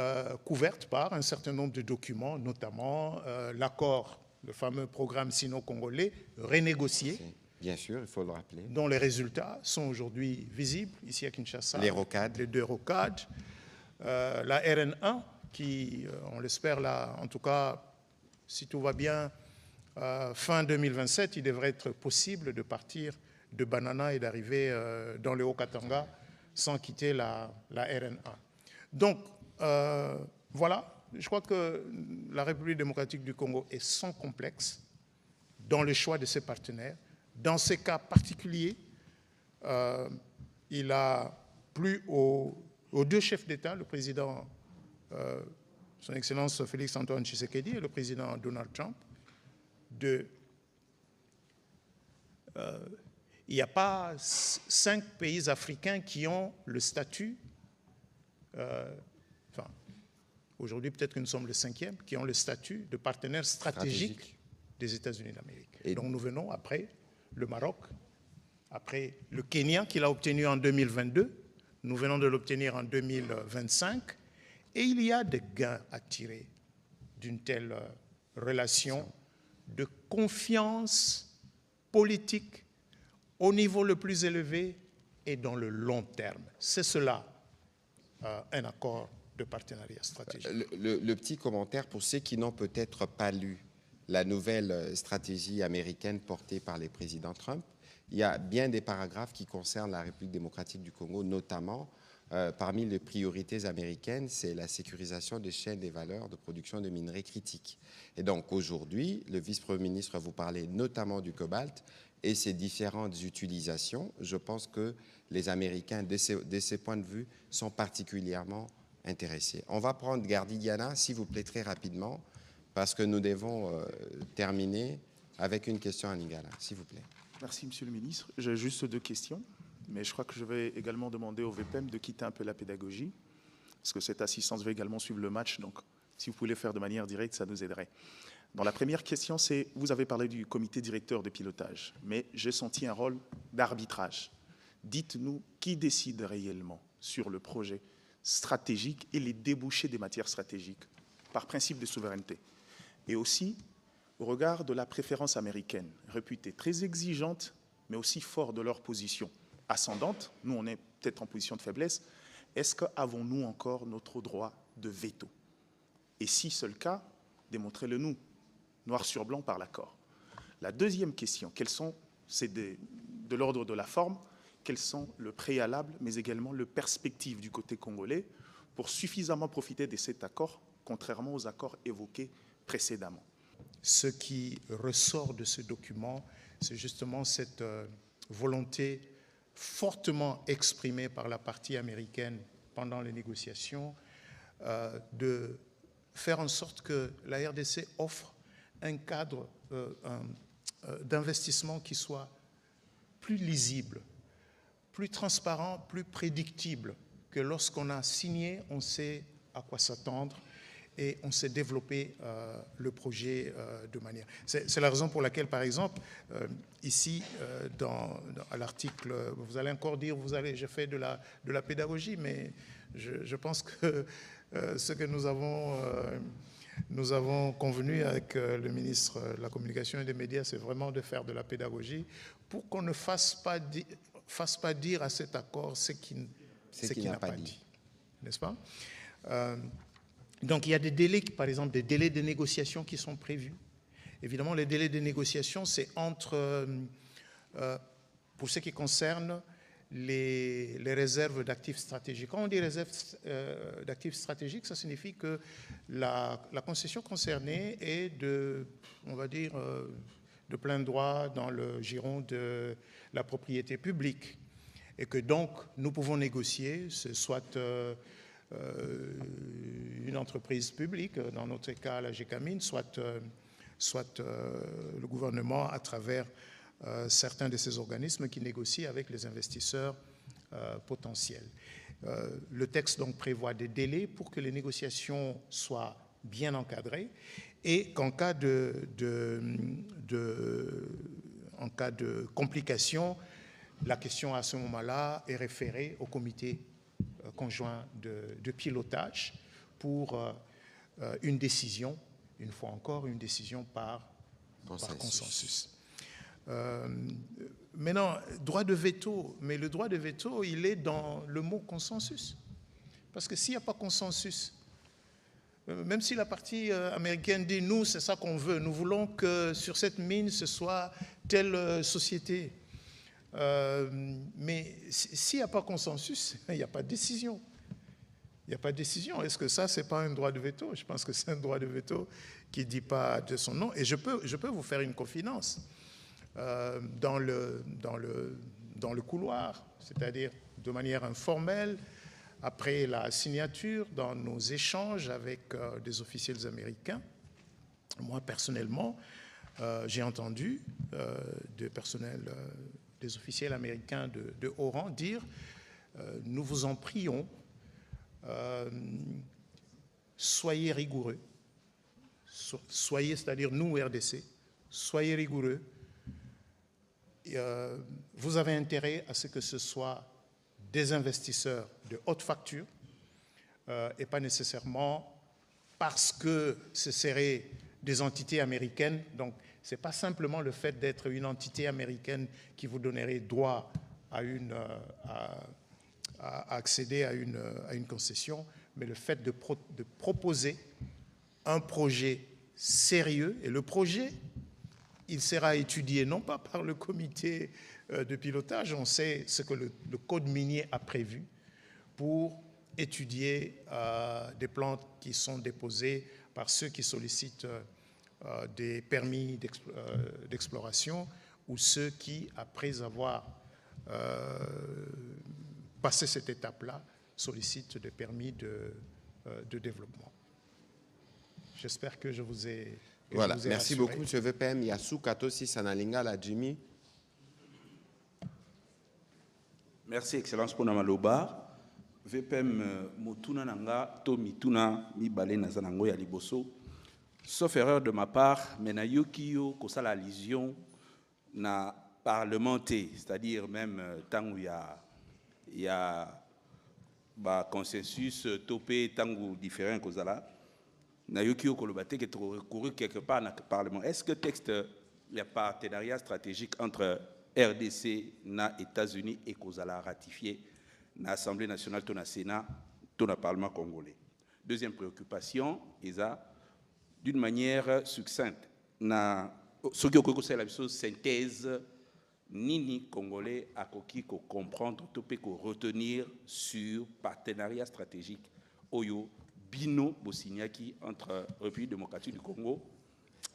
couverte par un certain nombre de documents, notamment l'accord, le fameux programme sino-congolais renégocié. Bien sûr, il faut le rappeler. Dont les résultats sont aujourd'hui visibles ici à Kinshasa. Les rocades. Les deux rocades. La RN1, qui, on l'espère là, en tout cas, si tout va bien, fin 2027, il devrait être possible de partir de Banana et d'arriver dans le Haut-Katanga sans quitter la RN1. Donc, voilà, je crois que la République démocratique du Congo est sans complexe dans le choix de ses partenaires. Dans ces cas particuliers, il a plu aux deux chefs d'État, le président, son Excellence Félix-Antoine Tshisekedi et le président Donald Trump, il n'y a pas 5 pays africains qui ont le statut, aujourd'hui peut-être que nous sommes le 5e, qui ont le statut de partenaire stratégique des États-Unis d'Amérique. Et donc nous venons après le Maroc, après le Kenya qui l'a obtenu en 2022, nous venons de l'obtenir en 2025, et il y a des gains à tirer d'une telle relation de confiance politique au niveau le plus élevé et dans le long terme. C'est cela, un accord de partenariat stratégique. Le petit commentaire pour ceux qui n'ont peut-être pas lu la nouvelle stratégie américaine portée par le président Trump, il y a bien des paragraphes qui concernent la République démocratique du Congo, notamment parmi les priorités américaines, c'est la sécurisation des chaînes des valeurs de production de minerais critiques. Et donc aujourd'hui, le vice-premier ministre vous parlait notamment du cobalt et ses différentes utilisations. Je pense que les Américains, de ces points de vue, sont particulièrement intéressés. On va prendre Gardi Diana, s'il vous plaît, très rapidement, parce que nous devons terminer avec une question à Lingala, s'il vous plaît. Merci, Monsieur le Ministre. J'ai juste 2 questions, mais je crois que je vais également demander au VPM de quitter un peu la pédagogie, parce que cette assistance va également suivre le match, donc si vous pouvez le faire de manière directe, ça nous aiderait. Dans la première question, c'est, vous avez parlé du comité directeur de pilotage, mais j'ai senti un rôle d'arbitrage. Dites-nous qui décide réellement sur le projet stratégique et les débouchés des matières stratégiques, par principe de souveraineté. Et aussi, au regard de la préférence américaine, réputée très exigeante, mais aussi fort de leur position ascendante, nous on est peut-être en position de faiblesse, est-ce qu'avons-nous encore notre droit de veto? Et si c'est le cas, démontrez-le nous, noir sur blanc par l'accord. La deuxième question, quelles sont, c'est de l'ordre de la forme, quels sont le préalable, mais également le perspective du côté congolais pour suffisamment profiter de cet accord, contrairement aux accords évoqués précédemment. Ce qui ressort de ce document, c'est justement cette volonté fortement exprimée par la partie américaine pendant les négociations de faire en sorte que la RDC offre un cadre d'investissement qui soit plus lisible, plus transparent, plus prédictible, que lorsqu'on a signé, on sait à quoi s'attendre et on sait développer le projet de manière. C'est la raison pour laquelle, par exemple, ici, à l'article, vous allez encore dire, j'ai fait de la pédagogie, mais je pense que ce que nous avons convenu avec le ministre de la Communication et des Médias, c'est vraiment de faire de la pédagogie pour qu'on ne fasse pas dire à cet accord ce qu'il n'a pas dit. N'est-ce pas? Donc il y a des délais, par exemple des délais de négociation qui sont prévus. Évidemment, les délais de négociation, c'est pour ce qui concerne les réserves d'actifs stratégiques. Quand on dit réserves d'actifs stratégiques, ça signifie que la concession concernée est on va dire, de plein droit dans le giron de la propriété publique. Et que donc, nous pouvons négocier, soit une entreprise publique, dans notre cas la GECAMINE, soit le gouvernement à travers certains de ces organismes qui négocient avec les investisseurs potentiels. Le texte donc prévoit des délais pour que les négociations soient bien encadrées et qu'en cas en cas de complications, la question à ce moment-là est référée au comité conjoint de pilotage pour une décision, une fois encore, une décision par consensus. Maintenant, droit de veto, mais le droit de veto, il est dans le mot consensus. Parce que s'il n'y a pas consensus, même si la partie américaine dit « nous, c'est ça qu'on veut, nous voulons que sur cette mine, ce soit telle société », mais s'il n'y a pas consensus, il n'y a pas de décision. Il n'y a pas de décision. Est-ce que ça, ce n'est pas un droit de veto? Je pense que c'est un droit de veto qui ne dit pas de son nom. Et je peux vous faire une confidence. Dans le couloir, c'est-à-dire de manière informelle, après la signature, dans nos échanges avec des officiels américains, moi personnellement, j'ai entendu des officiels américains de haut rang dire « nous vous en prions, soyez rigoureux, soyez, c'est-à-dire nous, RDC, soyez rigoureux, vous avez intérêt à ce que ce soit des investisseurs de haute facture et pas nécessairement parce que ce seraient des entités américaines. Donc, ce n'est pas simplement le fait d'être une entité américaine qui vous donnerait droit à accéder à une concession, mais le fait de proposer un projet sérieux. Et le projet, il sera étudié non pas par le comité de pilotage, on sait ce que le code minier a prévu pour étudier des plans qui sont déposés par ceux qui sollicitent des permis d'exploration ou ceux qui, après avoir passé cette étape-là, sollicitent des permis de développement. J'espère que je vous ai... Voilà, merci beaucoup, M. VPM. Yassou Katosi Sanalinga, la Jimmy. Merci, Excellence Ponamaloba. VPM Motuna Nanga, Tomituna, Mibale Nazanango ya Liboso. Sauf erreur de ma part, mais na yokiyo kosala allusion na parlementé, c'est-à-dire même tant où il y a consensus topé tant ou différent kozala. Nayoki Okolobate qui est recouru quelque part dans le Parlement. Est-ce que le texte, le partenariat stratégique entre RDC et les États-Unis et Kozala ratifié dans l'Assemblée nationale, dans le Sénat, dans le Parlement congolais? Deuxième préoccupation, d'une manière succincte, ce qui est la synthèse nini Congolais a koki ko comprendre, topé ko retenir sur partenariat stratégique Oyo Bino Bosignaki entre République démocratique du Congo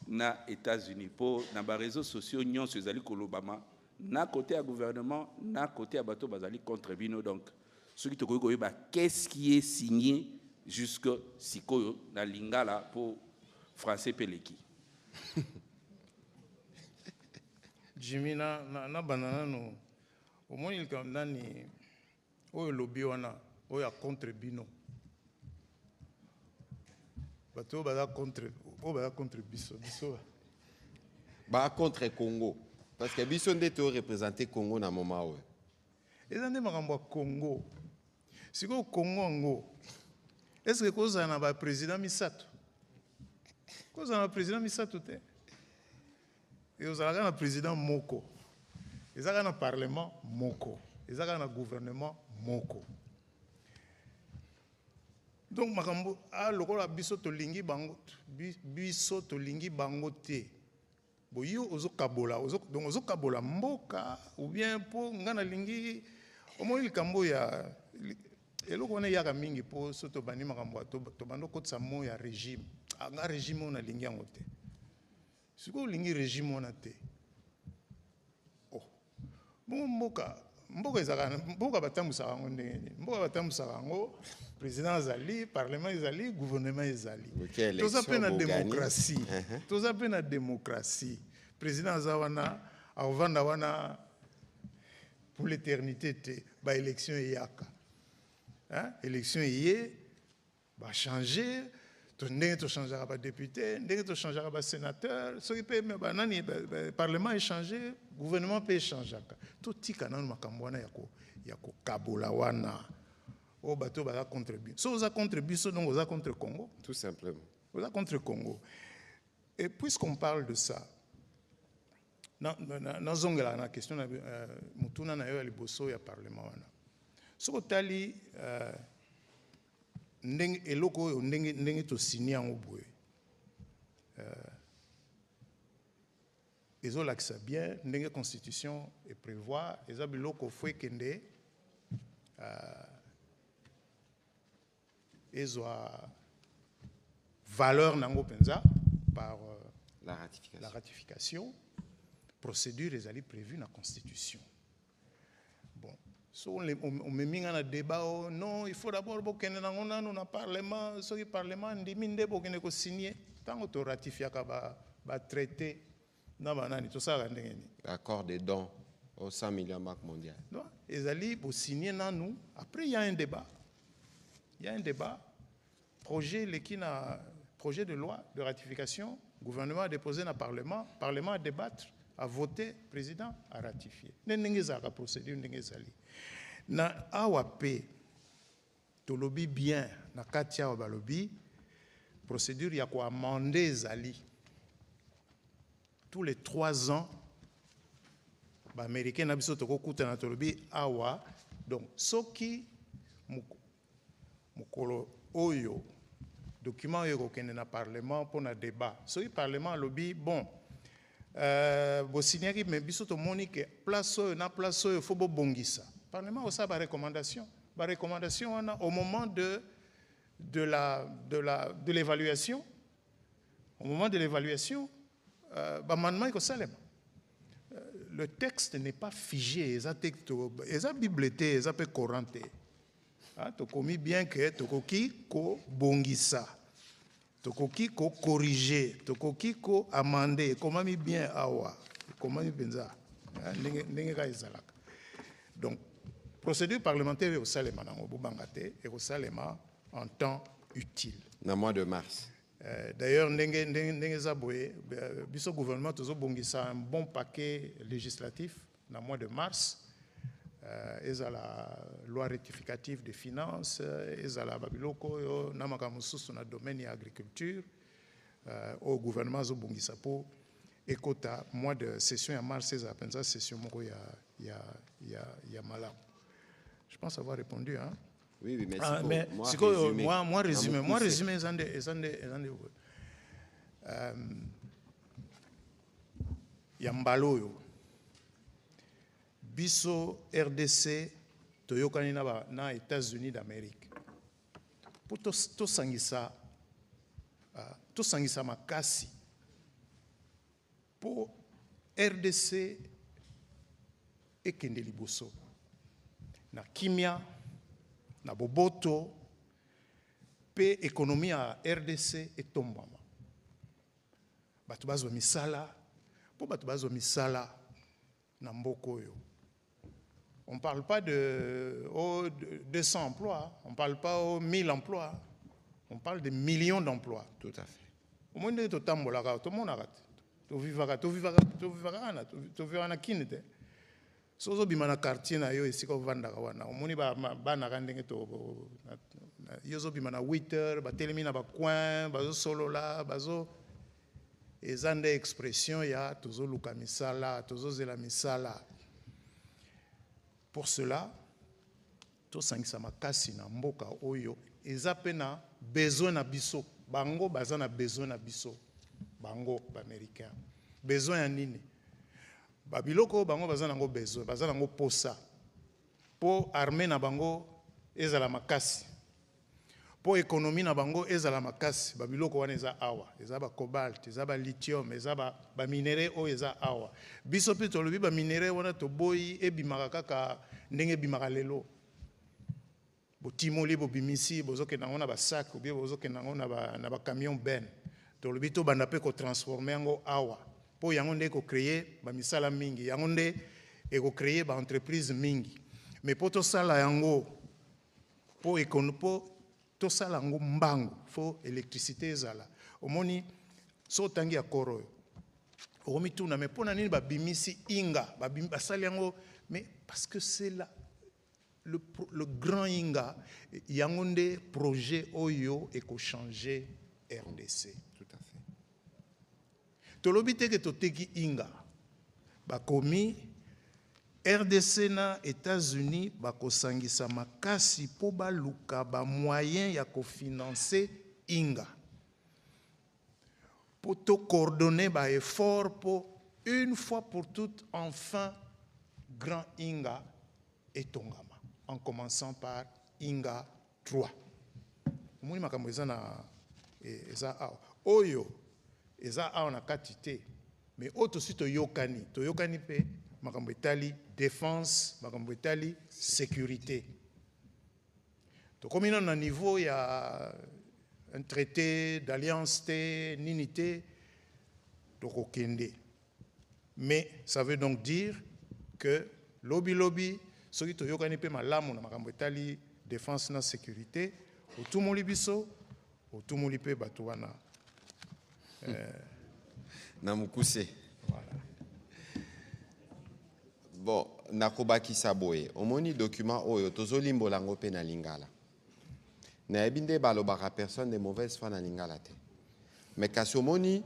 na États-Unis pour na ba réseaux sociaux nyon sezali kolobama na côté à gouvernement na côté à bateau bazali contre Bino donc ceux qui te koyi ba qu'est-ce qui est signé jusque sikoyo na lingala pour français peleki. Jimmy na banana no au moins il quand nani o lobby wana o ya contre Bino bato ba contre biso ba contre Congo parce que biso ndete représenter Congo na moment ouais ezande makambo Congo siko Congo ngo est-ce que koza na ba président misato te et ozalaka na président moko ezalaka na parlement moko ezalaka na gouvernement moko donc makambo lokola biso tolingi bango te boyo ozokabola donc ozokabola mboka ou bien po ngana lingi omoi likambo ya eloko wana yaka mingi po soto bani makambo to bando kotsa mo ya régime nga régime on a lingi yango te siko lingi régime on a te oh bon mboka ezaka mboka batambusa yango ndenge mboka batambusa yango président azali parlement ezali gouvernement ezali toza pe na démocratie président azawana avanda wana pour l'éternité te ba élection eyaka hein élection yé ba changer ndenge to changera ba député ndenge to changera ba sénateur soki pe me ba nani parlement échanger gouvernement peut échanger to tika nanu makambo wana yako kabola wana o bato ba contribuer so za contribuer so donc za contre Congo tout simplement za contre Congo et puisqu'on parle de ça na zongela na question na mutuna na yo ya liboso ya parlement wana so tali ndenge eloko ndenge to signer en boye ezolakisa bien ndenge constitution et prévoit eza biloko fwe kende ezwa valeur nango penza par la ratification procédure ezali prévue na constitution bon so on me minga na débat non il faut d'abord bokende nango nanu na parlement soki parlement ndimi nde bokende ko signer tango to ratifiaka ba traité na banani to sala ndenge ni accord de don au 100 millions banque mondiale non ezali bo signer nanu après il y a un débat projet de loi de ratification gouvernement a déposé na parlement à débattre à voter président à ratifier ndenge za ka procédure ndenge zali na AWP to lobby bien na katia wa lobby procédure ya ko amender zali tous les 3 ans ba américain na biso to ko kuta na to lobby awa donc soki mukolo oyo document oyo kokende na parlement pour na débat soki parlement lobby bon bosignaki mais biso to moni que place oyo faut bongisa parlement osa ba recommandation wana au moment de l'évaluation au moment de l'évaluation ba amendement iko salema le texte n'est pas figé eza bibliothèque eza pe coranté to komi bien que to koki ko bongisa tokoki ko corriger tokoki ko amender komami bien awa komami penza ndenge ka ezalaka donc procédure parlementaire au salema nango bobangate et au salema en temps utile na mois de mars d'ailleurs ndenge zaboye biso gouvernement tozo bongisa un bon paquet législatif na mois de mars ezala loi rectificative des finances ezala babiloko yo na makambo susu na domaine ya agriculture au gouvernement zo bongisa po ekota mois de session ya mars ezala penza session moko ya malamu. Je pense avoir répondu hein. Oui merci mais moi résumé ezande ya mbalo yo biso RDC toyokani na États-Unis d'Amérique. Pour tosangisa makasi pour RDC ekende liboso na kimia na boboto pe économie à RDC etombama. Bato bazwa misala po bato bazwa misala na mboko oyo. On ne parle pas de 200 emplois, on ne parle pas aux 1000 emplois, on parle de millions d'emplois. Tout à fait. Au moins, tout le monde a tu vivras na kinete. Sozo bimana quartier na yo esiko vanda wana. Omoni ba na randenge to yozo bimana 8h, ba telemina ba coin, bazo solo la, bazo ezande expression ya tozo luka misala, tozo zela misala. Pour cela, to sangisa makasi na mboka oyo ezapena besoin na biso. Bango bazana besoin na biso. Bango ba américain. Besoin ya nini? Babiloko bango bazana ngo besoin, bazana ngo posa. Po armée na bango ezala makasi. Po économie na bango ezala makasi. Babiloko wana eza awa, eza ba cobalt, eza ba lithium, eza ba minéraux o eza awa. Biso pe to lobi ba minéraux wana to boyi ebimaka kaka ndenge ebimaka lelo. Botimoli bobimisi bozoke nango na ba sac ou bien bozoke nango na ba camion ben. To lobi to banda pe ko transformer yango awa. Po yango nde ko créer ba misala mingi, yango nde eko créer ba entreprise mingi. Mais po to sala yango po to sala yango mbango, fo électricité ezala. Omoni so tangi ya koro. Omi tuna mais pona nini ba bimisi inga, ba sala yango mais parce que c'est là le grand inga yango nde projet oyo eko changer RDC. Tout à fait. Tolobi teke toteki inga bakomi RDC na États-Unis bakosangisa makasi po baluka ba moyen ya kofinancer inga po to coordonner ba effort po une fois pour toutes enfin grand inga etongama en commençant par inga 3. Moni makambo eza na eza oyo eza na katite mais auto sito yokani pe makambo etali défense makambo etali sécurité to comme na niveau ya un traité d'alliance té ninité donc okende mais ça veut donc dire que lobby soki to yokani pe malamu na makambo etali défense na sécurité otumoli biso otumoli pe bato wana na mukuse. Voilà. Bon, nakobaki saboye. Omoni document oyo tozolimbo lango pe na lingala. Na ebinde balobaka personne de mauvaise foi na lingala te. Mais kasi omoni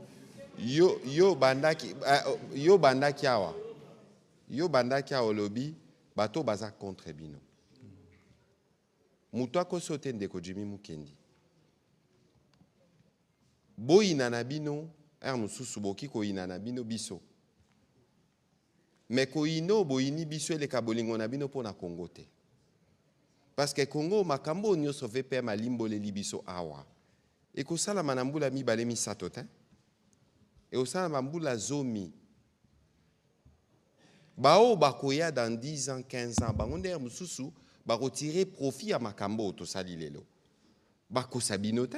yo bandaki awa. Yo bandaki awa lobby bato baza contre bino. Mutu akosote ndeko Jimmy Mukendi. Boyina na bino mususu boki koyina na bino biso. Mais koyino boyini biso eleka bolingo na bino pona Congo te. Parce que Congo makambo nyonso VPM alimboleli biso awa. Ekosala manambula mibale misato te. Et osala mambula zomi. Bao bakoya dans 10 ans, 15 ans, bangonde mususu bako tirer profit à makambo to sali lelo. Bako sabino te.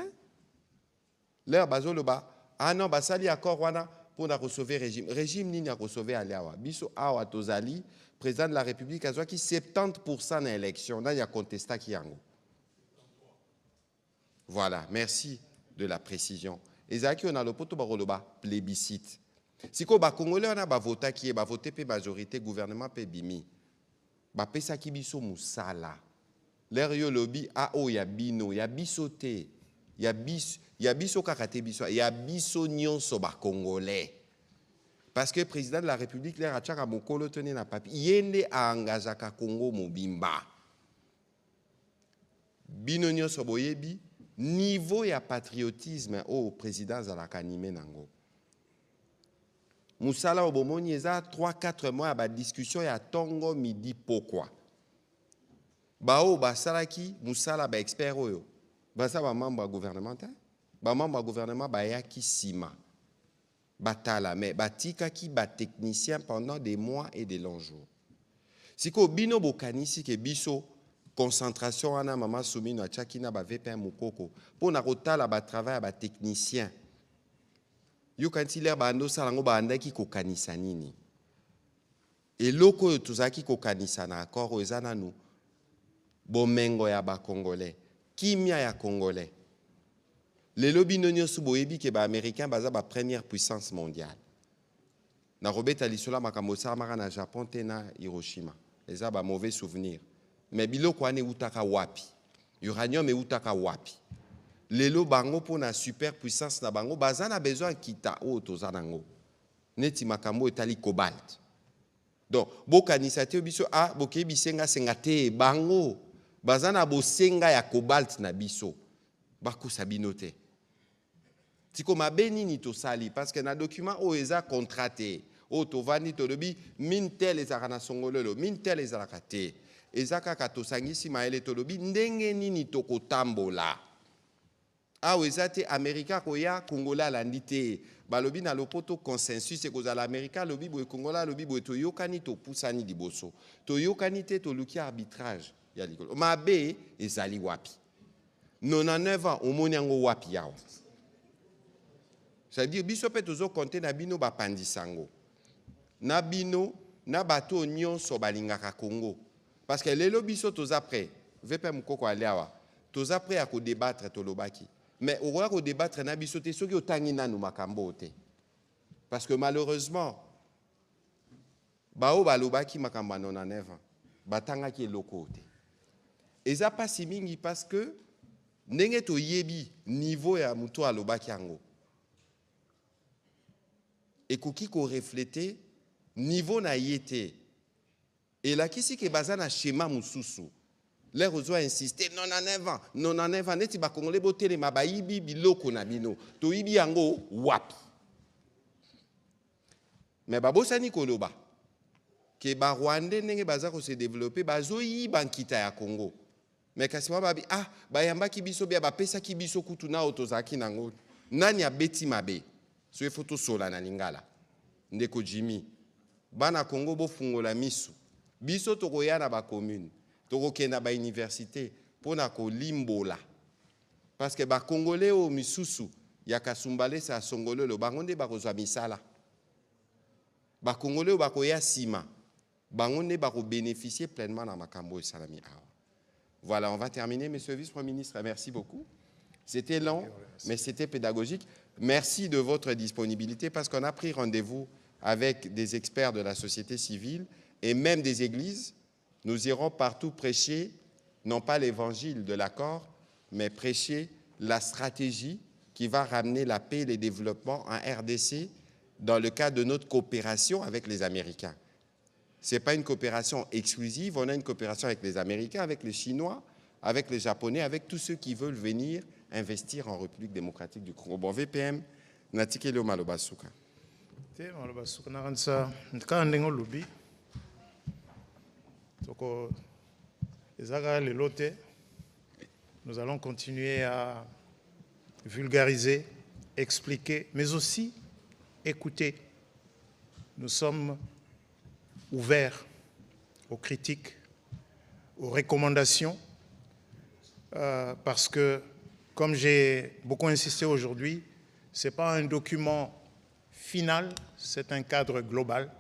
Leur bazolo ba ah non basali accord wana pour na recevoir régime nini a recevoir aliawa. Biso awa tozali président de la République azwa ki 70% na élection na ya contesta ki yango. Voilà, merci de la précision. Ezaki on a le poto ba plébiscite. Siko ba Congolais on a ba vota qui est ba voter pe majorité gouvernement pe bimi. Ba pesa ki biso musala. L'air yo lobby a o ya bino ya bisote ya biso kakate biso ya biso nyonso ba Congolais. Parce que le président de la République l'air a tchaka mokolo tene na papi yende a engagaka Congo mobimba. Bino nyonso boyebi niveau ya patriotisme au président zalaka animé nango. Moussala Obomoni, il y a 3-4 mois de discussion et à Tongo midi pourquoi. Bao Basalaki, Moussala ba expert oyo. Basa ba membre gouvernemental. Ba membre gouvernement ba yaki sima. Batala mais batika ki ba technicien pendant des mois et des longs jours. Siko bino bokanisi ke biso concentration ana mama soumino a chakina ba VPM mukoko pour na kotala ba travail ba technicien. Yo kanti l'air ba ando salango ba andaki ko kanisa nini. Et loko yo tuzaki ko kanisa na accord ezana nu bomengo ya ba congolais, kimia ya congolais. Les lobbies non boyebi ke ba américain baza ba première puissance mondiale. Na robeta lisola makamosa mara na Japon te na Hiroshima. Eza ba mauvais souvenir. Mais biloko ane utaka wapi. Uranium e utaka wapi. Lelo bango po na super puissance na bango baza na besoin kita o tozanango. Neti makambo etali cobalt. Donc bokanisa te biso a boke bisenga sengate bango baza na bosenga ya cobalt na biso. Bako sabinote. Tiko mabeni ni to sali parce que na document o eza contraté. O tovani to lobi mintel ezaka na songolelo mintel ezaka te. Ezaka kato sangisi maele to lobi ndenge nini to kotambola. Ah ezate Amerika koya Kongola landite. Balobi na lopoto consensus e kozala Amerika lobi bo Kongola lobi bo to yokani to pusani liboso. To yokani te to luki arbitrage ya likolo. Mabe ezali wapi. 99 ans omoni yango wapi yawo. C'est-à-dire biso pe tozo compter na bino ba pandisango. Na bino na bato nyonso balingaka Congo. Parce que lelo biso toza prêt. VP mukoko aliawa. Toza prêt à ko débattre to lobaki. Mais au roi ko débattre na biso te soki otangi nanu makambo te. Parce que malheureusement bao balobaki makambo 99 ans. Batanga ki eloko te. Eza pas si mingi parce que ndenge to yebi niveau ya muto alobaki yango. Et koki ko refléter niveau na yete. Et là qui si ke bazana schéma mususu. Les réseaux insisté 99 ans, 99 ans neti ba congolais botele mabayibi biloko na bino. To yibi yango wapi. Mais babosani koloba ke ba Rwandais ndenge baza ko se développer bazo yiba nkita ya Congo. Mais kasi babi bayamba ki biso bia ba pesa ki biso kutuna otozaki nango. Nani abeti mabe. Soe photo sola na lingala. Ndeko Jimmy. Bana Congo bo fungola misu. Biso tokoya na ba commune. Tokokenda ba université pona ko limbola. Parce que ba Congolais o misusu ya kasumbale sa songolelo bangonde ba kozwa misala. Ba Congolais o ba koya sima. Bangonde ba ko bénéficier pleinement na makambo salami awa. Voilà, on va terminer, monsieur le vice-premier ministre. Merci beaucoup. C'était long, mais c'était pédagogique. Merci de votre disponibilité parce qu'on a pris rendez-vous avec des experts de la société civile et même des églises. Nous irons partout prêcher, non pas l'évangile de l'accord, mais prêcher la stratégie qui va ramener la paix et le développement en RDC dans le cadre de notre coopération avec les Américains. Ce n'est pas une coopération exclusive, on a une coopération avec les Américains, avec les Chinois, avec les Japonais, avec tous ceux qui veulent venir investir en République démocratique du Congo. Bon, VPM, natikele malobasuka. Te malobasuka na kansa nka ndengo lobi. Toko ezaka lelo te. Nous allons continuer à vulgariser, expliquer, mais aussi écouter. Nous sommes ouverts aux critiques, aux recommandations, parce que, comme j'ai beaucoup insisté aujourd'hui, ce n'est pas un document final, c'est un cadre global.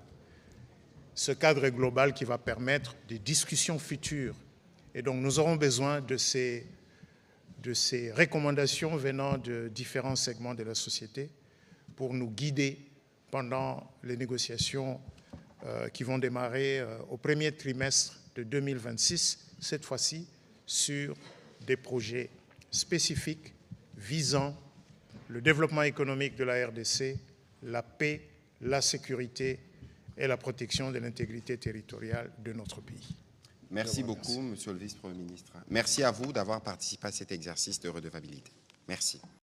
Ce cadre global qui va permettre des discussions futures. Et donc nous aurons besoin de ces recommandations venant de différents segments de la société pour nous guider pendant les négociations qui vont démarrer au premier trimestre de 2026, cette fois-ci sur des projets spécifiques visant le développement économique de la RDC, la paix, la sécurité et la protection de l'intégrité territoriale de notre pays. Merci beaucoup, monsieur le vice-premier ministre. Merci à vous d'avoir participé à cet exercice de redevabilité. Merci.